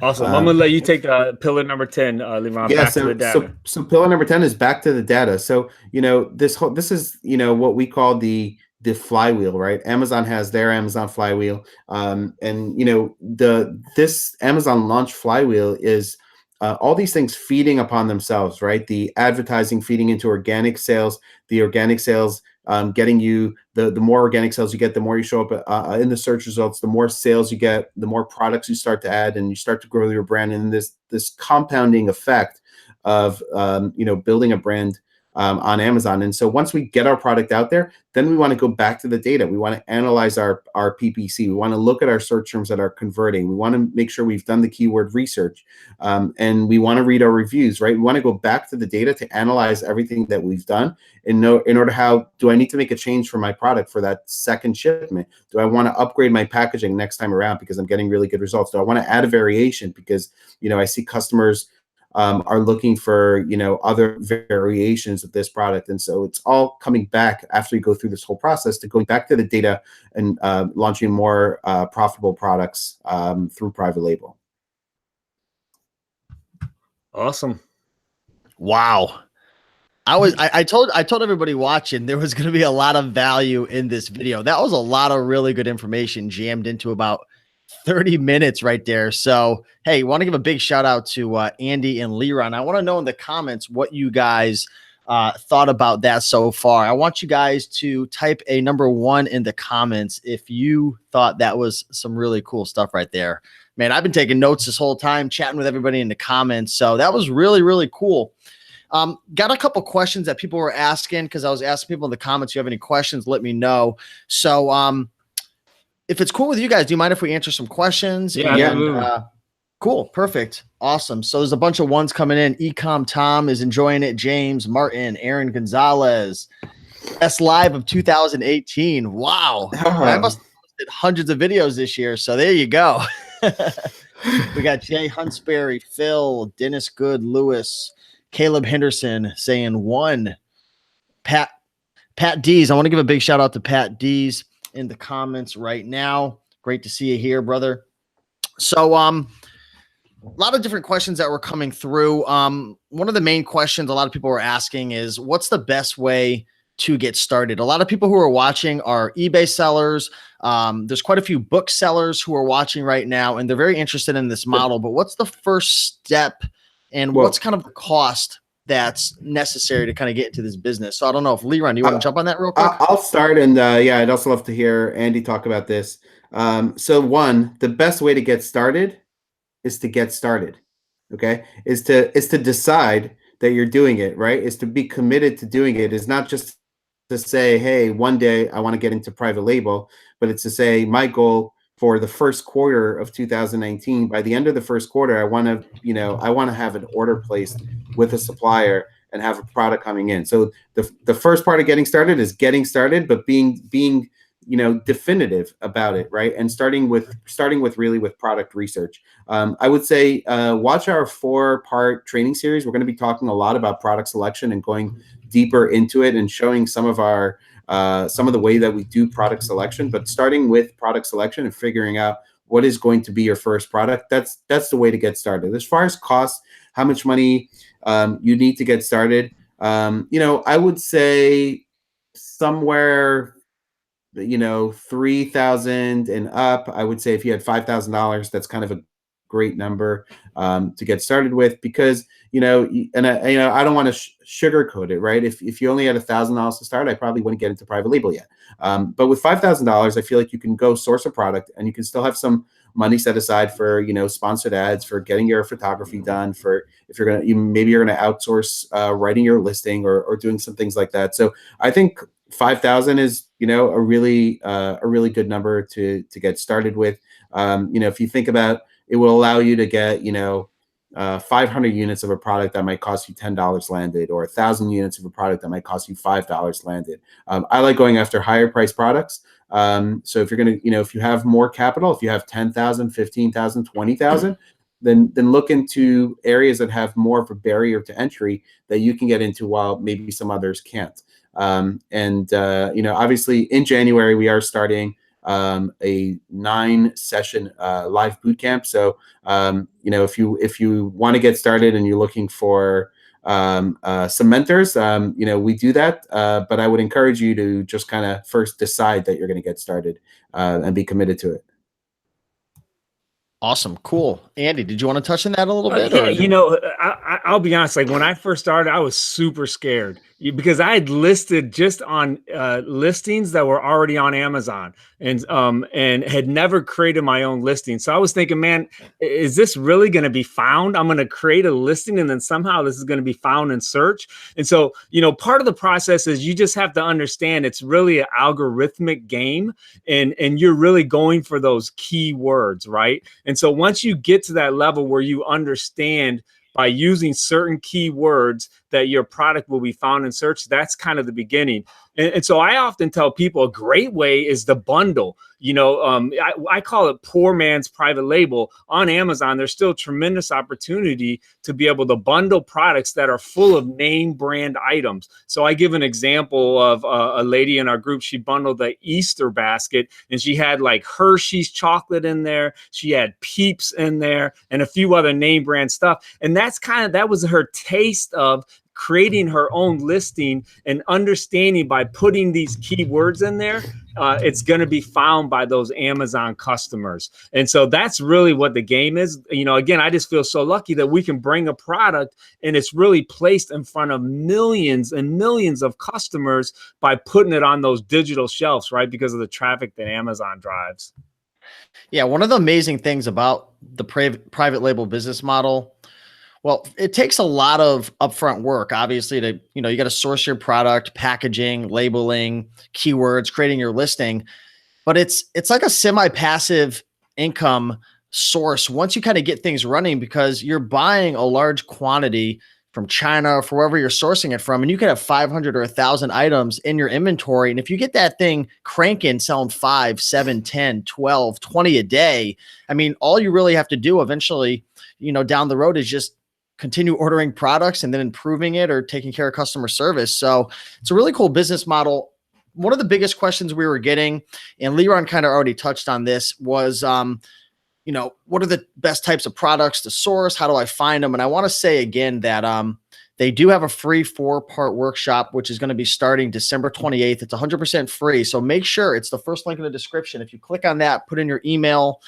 Awesome. I'm gonna let you take pillar number 10, Leron. Yeah, back to the data. So pillar number 10 is back to the data. So this is what we call the flywheel, right? Amazon has their Amazon flywheel, and this Amazon launch flywheel is all these things feeding upon themselves, right? The advertising feeding into organic sales, the organic sales getting you the more organic sales you get, the more you show up in the search results, the more sales you get, the more products you start to add, and you start to grow your brand. And this compounding effect of building a brand on Amazon. And so once we get our product out there, then we want to go back to the data. We want to analyze our PPC. We want to look at our search terms that are converting. We want to make sure we've done the keyword research, and we want to read our reviews, right? We want to go back to the data to analyze everything that we've done and know in order how do I need to make a change for my product for that second shipment? Do I want to upgrade my packaging next time around because I'm getting really good results? Do I want to add a variation because I see customers are looking for other variations of this product? And so it's all coming back after you go through this whole process to going back to the data and launching more profitable products through private label. Awesome. Wow. I told everybody watching there was going to be a lot of value in this video. That was a lot of really good information jammed into about 30 minutes right there. So, hey, want to give a big shout out to Andy and Leron. I want to know in the comments what you guys thought about that so far. I want you guys to type a number 1 in the comments if you thought that was some really cool stuff right there. Man, I've been taking notes this whole time, chatting with everybody in the comments. So that was really, really cool. Got a couple questions that people were asking, because I was asking people in the comments, if you have any questions, let me know. So, if it's cool with you guys, do you mind if we answer some questions? Yeah. Cool. Perfect. Awesome. So there's a bunch of ones coming in. Ecom Tom is enjoying it. James Martin, Aaron Gonzalez, best live of 2018. Wow. I must have posted hundreds of videos this year. So there you go. We got Jay Huntsberry, Phil, Dennis Good, Lewis, Caleb Henderson saying 1. Pat Dees. I want to give a big shout out to Pat Dees in the comments right now. Great to see you here, brother. So a lot of different questions that were coming through. One of the main questions a lot of people were asking is, what's the best way to get started? A lot of people who are watching are eBay sellers. There's quite a few book sellers who are watching right now, and they're very interested in this model. But what's the first step, and what's kind of the cost that's necessary to kind of get into this business? So I don't know if Leron, you want to jump on that real quick? I'll start, and I'd also love to hear Andy talk about this. So the best way to get started is to get started. Okay, is to decide that you're doing it, right? Is to be committed to doing it. Is not just to say, hey, one day I want to get into private label, but it's to say my goal for the first quarter of 2019, by the end of the first quarter, I want to have an order placed with a supplier and have a product coming in. So the first part of getting started is getting started, but being definitive about it, right? And starting with product research. I would say watch our 4-part training series. We're going to be talking a lot about product selection and going deeper into it and showing some of the way that we do product selection, but starting with product selection and figuring out what is going to be your first product. That's the way to get started. As far as costs, how much money you need to get started, I would say somewhere 3,000 and up. I would say if you had $5,000, that's kind of a great number to get started with, because I don't want to sugarcoat it, right? If you only had $1,000 to start, I probably wouldn't get into private label yet. But with $5,000, I feel like you can go source a product, and you can still have some money set aside for sponsored ads, for getting your photography done, for if you're maybe you're gonna outsource writing your listing or doing some things like that. So I think 5,000 is a really good number to get started with. If you think about it, will allow you to get 500 units of a product that might cost you $10 landed, or 1,000 units of a product that might cost you $5 landed. I like going after higher price products. So if you're going to, if you have more capital, if you have 10,000, 15,000, 20,000, then look into areas that have more of a barrier to entry that you can get into while maybe some others can't. Obviously in January, we are starting a 9-session live bootcamp. So, if you want to get started and you're looking for some mentors, we do that. But I would encourage you to just kind of first decide that you're going to get started and be committed to it. Awesome. Cool. Andy, did you want to touch on that a little bit? Yeah, I'll be honest. Like when I first started, I was super scared because I had listed just on listings that were already on Amazon and had never created my own listing. So I was thinking, man, is this really going to be found? I'm going to create a listing and then somehow this is going to be found in search. And so, part of the process is you just have to understand it's really an algorithmic game, and you're really going for those keywords, right? And so once you get to that level where you understand by using certain keywords that your product will be found in search, that's kind of the beginning. And so I often tell people a great way is the bundle. I call it poor man's private label. On Amazon, there's still tremendous opportunity to be able to bundle products that are full of name brand items. So I give an example of a lady in our group. She bundled the Easter basket, and she had like Hershey's chocolate in there. She had Peeps in there and a few other name brand stuff. And that was her taste of creating her own listing and understanding by putting these keywords in there, it's going to be found by those Amazon customers. And so that's really what the game is. Again, I just feel so lucky that we can bring a product and it's really placed in front of millions and millions of customers by putting it on those digital shelves, right? Because of the traffic that Amazon drives. Yeah. One of the amazing things about the private label business model, well, it takes a lot of upfront work, obviously, to, you got to source your product, packaging, labeling, keywords, creating your listing. But it's like a semi-passive income source once you kind of get things running, because you're buying a large quantity from China or from wherever you're sourcing it from. And you could have 500 or 1,000 items in your inventory. And if you get that thing cranking, selling 5, 7, 10, 12, 20 a day, I mean, all you really have to do eventually, down the road is just continue ordering products and then improving it or taking care of customer service. So it's a really cool business model. One of the biggest questions we were getting, and Leron kind of already touched on this, was, what are the best types of products to source? How do I find them? And I want to say again that they do have a free 4-part workshop, which is going to be starting December 28th. It's 100% free. So make sure it's the first link in the description. If you click on that, put in your email,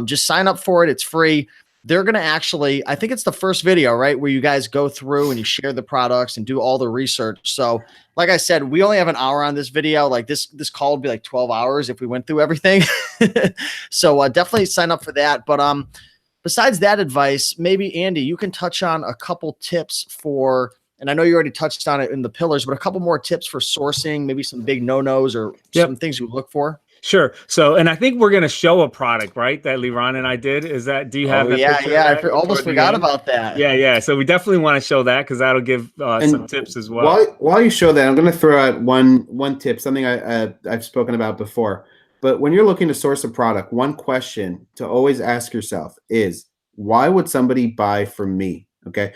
just sign up for it. It's free. They're going to actually, I think it's the first video, right, where you guys go through and you share the products and do all the research. So like I said, we only have an hour on this video. Like this call would be like 12 hours if we went through everything. So definitely sign up for that. But besides that advice, maybe Andy, you can touch on a couple tips for, and I know you already touched on it in the pillars, but a couple more tips for sourcing, maybe some big no-nos or some things you look for. Sure. So, and I think we're going to show a product, right? That Leron and I did. Do you have that? Yeah. I almost forgot about that. Yeah. So we definitely want to show that because that'll give some tips as well. While you show that, I'm going to throw out one tip, something I've spoken about before. But when you're looking to source a product, one question to always ask yourself is, why would somebody buy from me? Okay.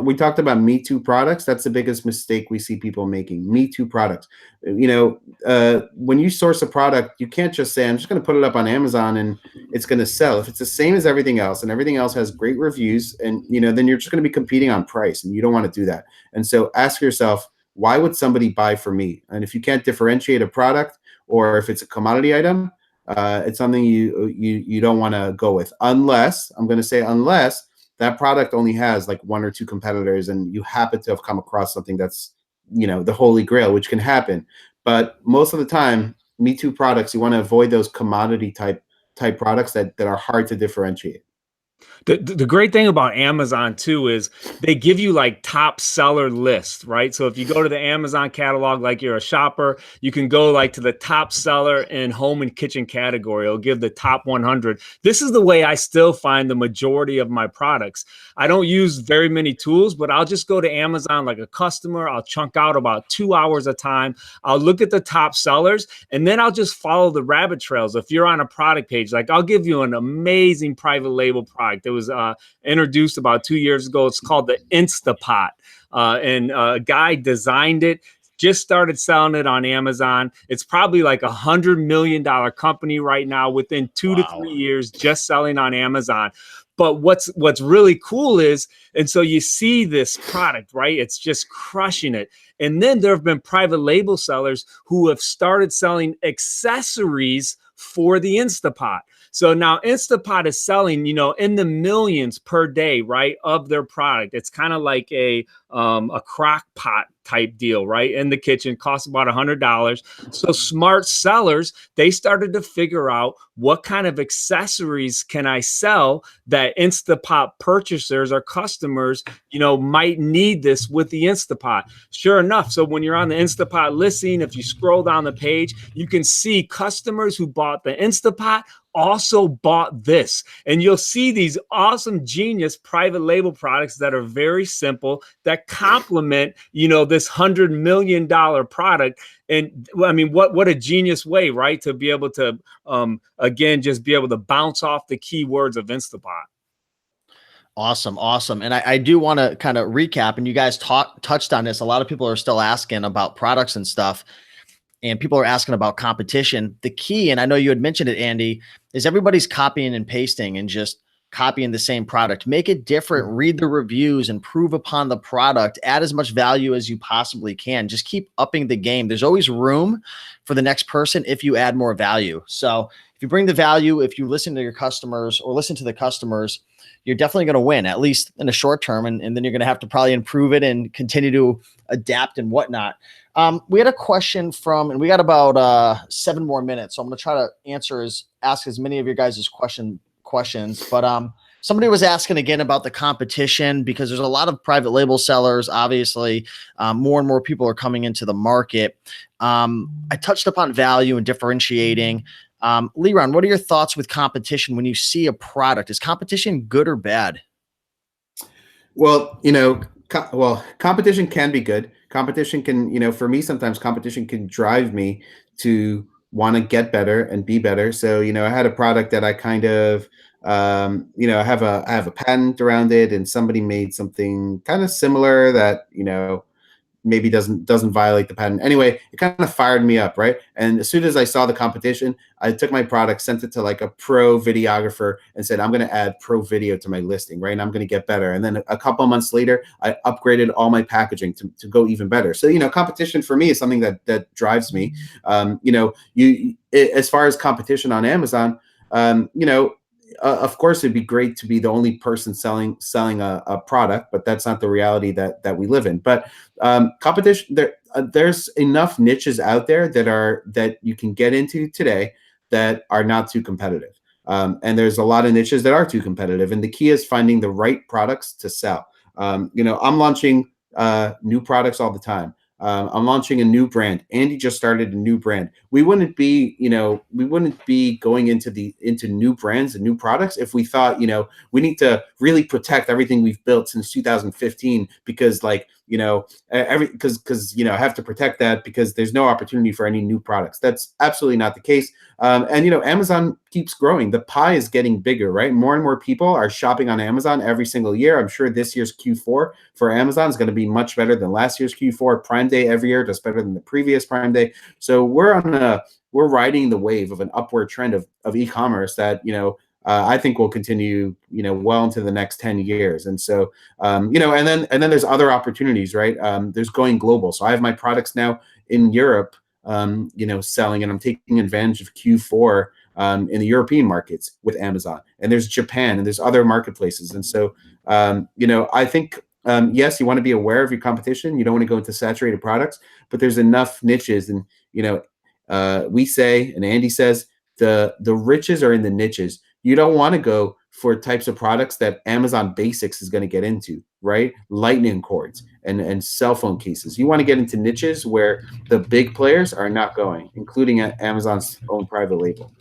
We talked about Me Too products. That's the biggest mistake we see people making. Me Too products. When you source a product, you can't just say, I'm just going to put it up on Amazon and it's going to sell. If it's the same as everything else and everything else has great reviews, and, then you're just going to be competing on price, and you don't want to do that. And so ask yourself, why would somebody buy from me? And if you can't differentiate a product, or if it's a commodity item, it's something you don't want to go with, unless, I'm going to say, unless that product only has like one or two competitors and you happen to have come across something that's, the holy grail, which can happen. But most of the time, Me Too products, you want to avoid those commodity type products that are hard to differentiate. The great thing about Amazon too is they give you like top seller lists, right? So if you go to the Amazon catalog, like you're a shopper, you can go like to the top seller in home and kitchen category. It'll give the top 100. This is the way I still find the majority of my products. I don't use very many tools, but I'll just go to Amazon like a customer. I'll chunk out about 2 hours of time. I'll look at the top sellers, and then I'll just follow the rabbit trails. If you're on a product page, like I'll give you an amazing private label product. It was introduced about 2 years ago. It's called the Instapot, and a guy designed it. Just started selling it on Amazon. It's probably like $100 million company right now. Within 2 to 3 years, just selling on Amazon. But what's really cool is, and so you see this product, right? It's just crushing it. And then there have been private label sellers who have started selling accessories for the Instapot. So now Instapot is selling, in the millions per day, right, of their product. It's kind of like a crock pot type deal, right, in the kitchen. Costs about $100. So smart sellers, they started to figure out what kind of accessories can I sell that Instapot purchasers or customers, might need this with the Instapot. Sure enough, so when you're on the Instapot listing, if you scroll down the page, you can see customers who bought the Instapot also bought this. And you'll see these awesome, genius private label products that are very simple, that complement, this $100 million product. And I mean, what a genius way, right? To be able to, again, just be able to bounce off the keywords of Instapot. Awesome. Awesome. And I do want to kind of recap, and you guys touched on this. A lot of people are still asking about products and stuff, and people are asking about competition. The key, and I know you had mentioned it, Andy, is everybody's copying and pasting and just copying the same product. Make it different, read the reviews, improve upon the product, add as much value as you possibly can. Just keep upping the game. There's always room for the next person if you add more value. So if you bring the value, if you listen to your customers or listen to the customers, you're definitely going to win, at least in the short term. And then you're going to have to probably improve it and continue to adapt and whatnot. We had a question from, and we got about 7 more minutes. So I'm going to try to ask as many of your guys' questions. But somebody was asking again about the competition, because there's a lot of private label sellers. Obviously, more and more people are coming into the market. I touched upon value and differentiating. Leron, what are your thoughts with competition when you see a product? Is competition good or bad? Well, competition can be good. Competition can, for me, sometimes competition can drive me to want to get better and be better. So, I had a product that I kind of, I have a patent around it, and somebody made something kind of similar that, maybe doesn't violate the patent. Anyway, it kind of fired me up, right? And as soon as I saw the competition, I took my product, sent it to like a pro videographer, and said, I'm going to add pro video to my listing, right? And I'm going to get better. And then a couple of months later, I upgraded all my packaging to go even better. So, competition for me is something that drives me. As far as competition on Amazon, of course, it'd be great to be the only person selling a product, but that's not the reality that we live in. But competition, there's enough niches out there that you can get into today that are not too competitive, and there's a lot of niches that are too competitive. And the key is finding the right products to sell. I'm launching new products all the time. I'm launching a new brand. Andy just started a new brand. We wouldn't be going into new brands and new products if we thought, we need to really protect everything we've built since 2015 because I have to protect that because there's no opportunity for any new products. That's absolutely not the case. And Amazon keeps growing. The pie is getting bigger, right? More and more people are shopping on Amazon every single year. I'm sure this year's Q4 for Amazon is going to be much better than last year's Q4. Prime Day every year does better than the previous Prime Day. So we're riding the wave of an upward trend of e-commerce that, I think will continue, well into the next 10 years. And so, and then there's other opportunities, right? There's going global. So I have my products now in Europe, selling, and I'm taking advantage of Q4 in the European markets with Amazon, and there's Japan, and there's other marketplaces. And so, I think, yes, you want to be aware of your competition. You don't want to go into saturated products, but there's enough niches. And, we say, and Andy says, the riches are in the niches. You don't want to go for types of products that Amazon Basics is going to get into, right? Lightning cords and cell phone cases. You want to get into niches where the big players are not going, including Amazon's own private label.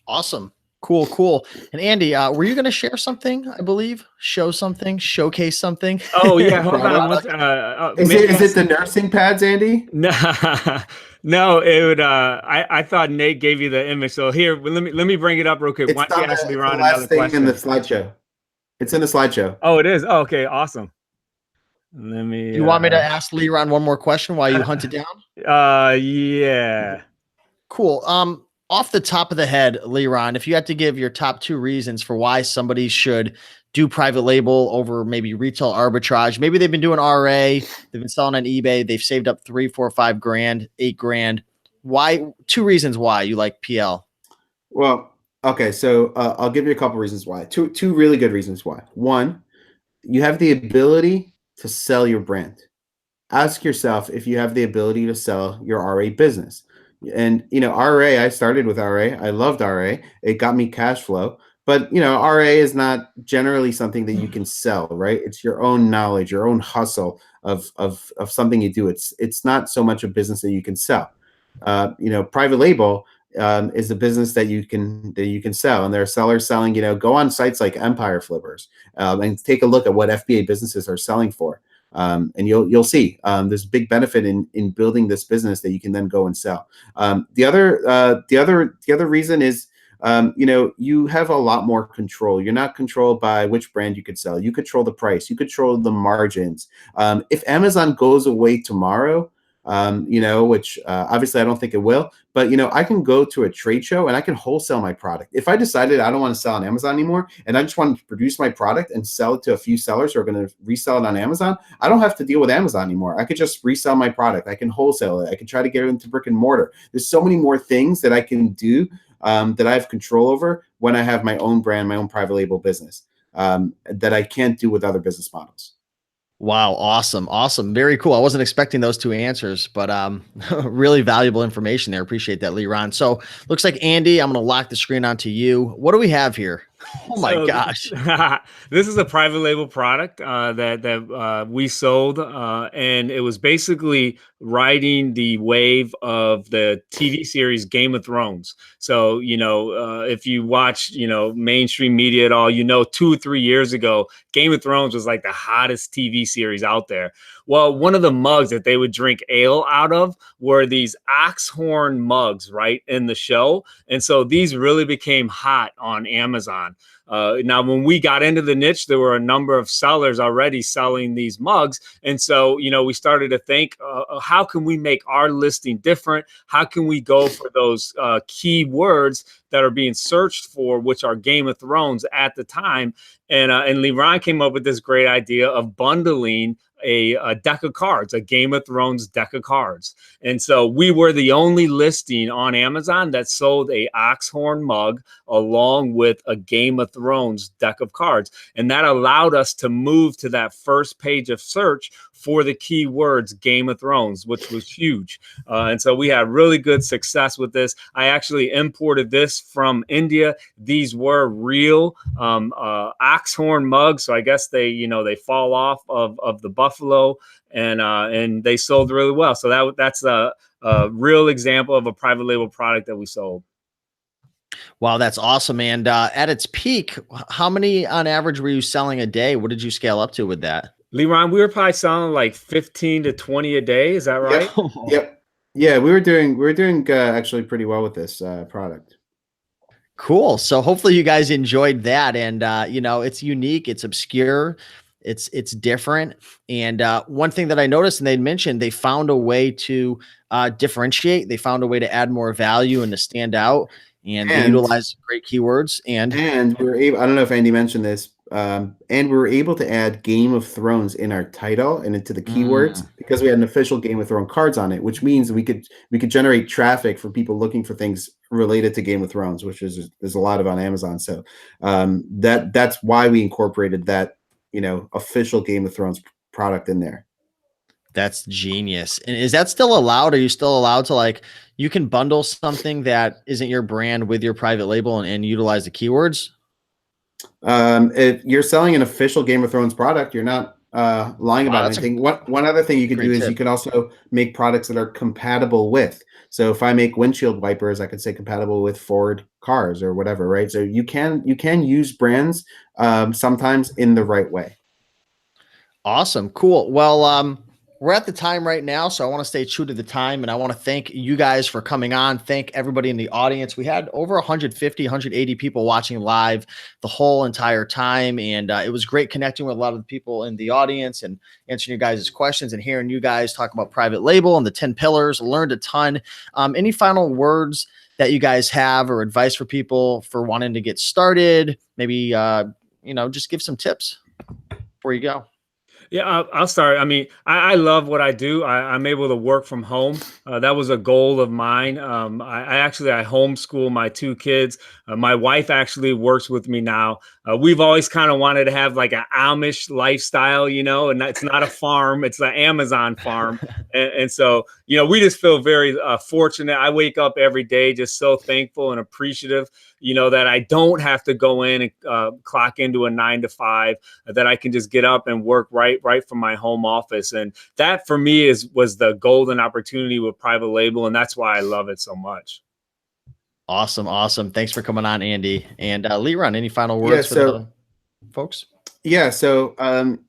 Awesome. Cool. And Andy, were you going to share something, I believe? Show something, showcase something? Oh, yeah. Hold on. Is it the nursing pads, Andy? No, no, it would, I thought Nate gave you the image. So here, let me bring it up real quick. It's Why don't you ask Liran the last another thing question? in the slideshow. It's in the slideshow. Oh, it is? Oh, okay. Awesome. Let me. You want me to ask Liran one more question while you hunt it down? Yeah. Cool. Off the top of the head, Liran, if you had to give your top 2 reasons for why somebody should do private label over maybe retail arbitrage, maybe they've been doing RA, they've been selling on eBay, they've saved up 3, 4, 5 grand, 8 grand. Why? 2 reasons why you like PL. Well, okay, so I'll give you a couple reasons why. Two really good reasons why. One, you have the ability to sell your brand. Ask yourself if you have the ability to sell your RA business. And, RA, I started with RA. I loved RA. It got me cash flow. But, RA is not generally something that you can sell, right? It's your own knowledge, your own hustle of something you do. It's not so much a business that you can sell. Private label is a business that you can sell. And there are sellers selling, go on sites like Empire Flippers and take a look at what FBA businesses are selling for. And you'll see there's a big benefit in building this business that you can then go and sell. The other reason is, you have a lot more control. You're not controlled by which brand you could sell. You control the price. You control the margins. If Amazon goes away tomorrow, which obviously I don't think it will, but I can go to a trade show and I can wholesale my product. If I decided I don't want to sell on Amazon anymore and I just want to produce my product and sell it to a few sellers who are going to resell it on Amazon, I don't have to deal with Amazon anymore. I could just resell my product. I can wholesale it. I can try to get it into brick and mortar. There's so many more things that I can do that I have control over when I have my own brand, my own private label business that I can't do with other business models. Wow. Awesome. Very cool. I wasn't expecting those 2 answers, but really valuable information there. Appreciate that, Liran. So looks like Andy, I'm going to lock the screen onto you. What do we have here? Oh my gosh. This is a private label product that we sold. And it was basically riding the wave of the TV series Game of Thrones. So, if you watch, mainstream media at all, 2 or 3 years ago, Game of Thrones was like the hottest TV series out there. Well, one of the mugs that they would drink ale out of were these ox horn mugs, right, in the show. And so these really became hot on Amazon. Now, when we got into the niche, there were a number of sellers already selling these mugs. And so, we started to think, how can we make our listing different? How can we go for those key words that are being searched for, which are Game of Thrones at the time? And Liran came up with this great idea of bundling a deck of cards, a Game of Thrones deck of cards. And so we were the only listing on Amazon that sold a oxhorn mug along with a Game of Thrones deck of cards. And that allowed us to move to that first page of search for the keywords Game of Thrones, which was huge. And so we had really good success with this. I actually imported this from India. These were real oxhorn mugs. So I guess they fall off of the buffalo, and they sold really well. So that's a real example of a private label product that we sold. Wow, that's awesome. And at its peak, how many on average were you selling a day? What did you scale up to with that? Liran, we were probably selling like 15 to 20 a day. Is that right? Yep. Yeah, we were doing actually pretty well with this product. Cool. So hopefully you guys enjoyed that. And it's unique, it's obscure, it's different. And one thing that I noticed, and they'd mentioned, they found a way to differentiate. They found a way to add more value and to stand out. And they utilize great keywords. And we were able, I don't know if Andy mentioned this, and we were able to add Game of Thrones in our title and into the keywords because we had an official Game of Thrones cards on it, which means we could generate traffic for people looking for things related to Game of Thrones, which is there's a lot of on Amazon. So that's why we incorporated that, official Game of Thrones product in there. That's genius. And is that still allowed? Are you still allowed to, like, you can bundle something that isn't your brand with your private label and utilize the keywords? If you're selling an official Game of Thrones product, you're not lying about anything. One other thing you can do is you can also make products that are compatible with. So if I make windshield wipers, I could say compatible with Ford cars or whatever, right? So you can use brands sometimes in the right way. Awesome. Cool. Well, we're at the time right now, so I want to stay true to the time, and I want to thank you guys for coming on. Thank everybody in the audience. We had over 150, 180 people watching live the whole entire time, and it was great connecting with a lot of the people in the audience and answering your guys' questions and hearing you guys talk about private label and the 10 pillars. Learned a ton. Any final words that you guys have or advice for people for wanting to get started? Maybe, just give some tips before you go. Yeah, I'll start. I mean, I love what I do. I'm able to work from home. That was a goal of mine. I homeschool my two kids. My wife actually works with me now. We've always kind of wanted to have like an Amish lifestyle, and it's not a farm. It's an Amazon farm. And so, we just feel very fortunate. I wake up every day just so thankful and appreciative, that I don't have to go in and clock into a 9 to 5, that I can just get up and work right from my home office. And that for me was the golden opportunity with private label. And that's why I love it so much. Awesome. Thanks for coming on, Andy. And Leron, any final words for the folks? Yeah. So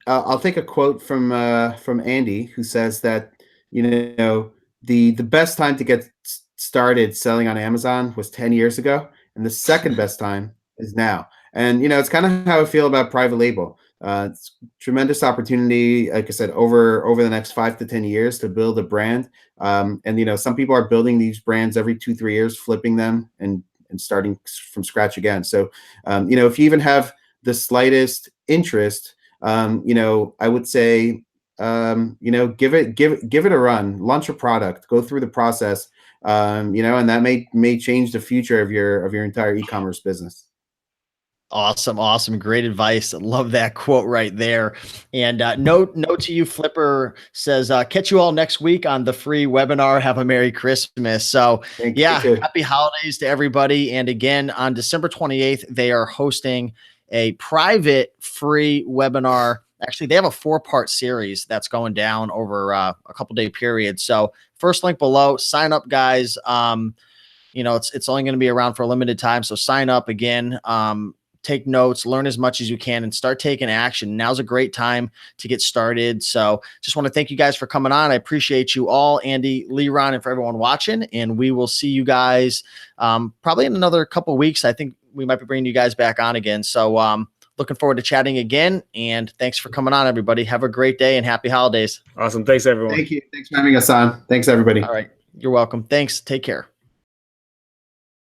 I'll take a quote from Andy, who says that, the best time to get started selling on Amazon was 10 years ago. And the second best time is now. And, it's kind of how I feel about private label. It's tremendous opportunity, like I said, over the next 5 to 10 years to build a brand. And, some people are building these brands every 2-3 years, flipping them and starting from scratch again. So, if you even have the slightest interest, I would say, give it a run, launch a product, go through the process, and that may change the future of your entire e-commerce business. Awesome. Great advice. Love that quote right there. And note to you, Flipper says, catch you all next week on the free webinar. Have a Merry Christmas. So happy holidays to everybody. And again, on December 28th, they are hosting a private free webinar. Actually, they have a 4-part series that's going down over a couple-day period. So first link below, sign up, guys. It's only going to be around for a limited time. So sign up again. Take notes, learn as much as you can, and start taking action. Now's a great time to get started. So just want to thank you guys for coming on. I appreciate you all, Andy, Leron, and for everyone watching. And we will see you guys probably in another couple of weeks. I think we might be bringing you guys back on again. So looking forward to chatting again. And thanks for coming on, everybody. Have a great day and happy holidays. Awesome. Thanks, everyone. Thank you. Thanks for having us on. Thanks, everybody. All right. You're welcome. Thanks. Take care.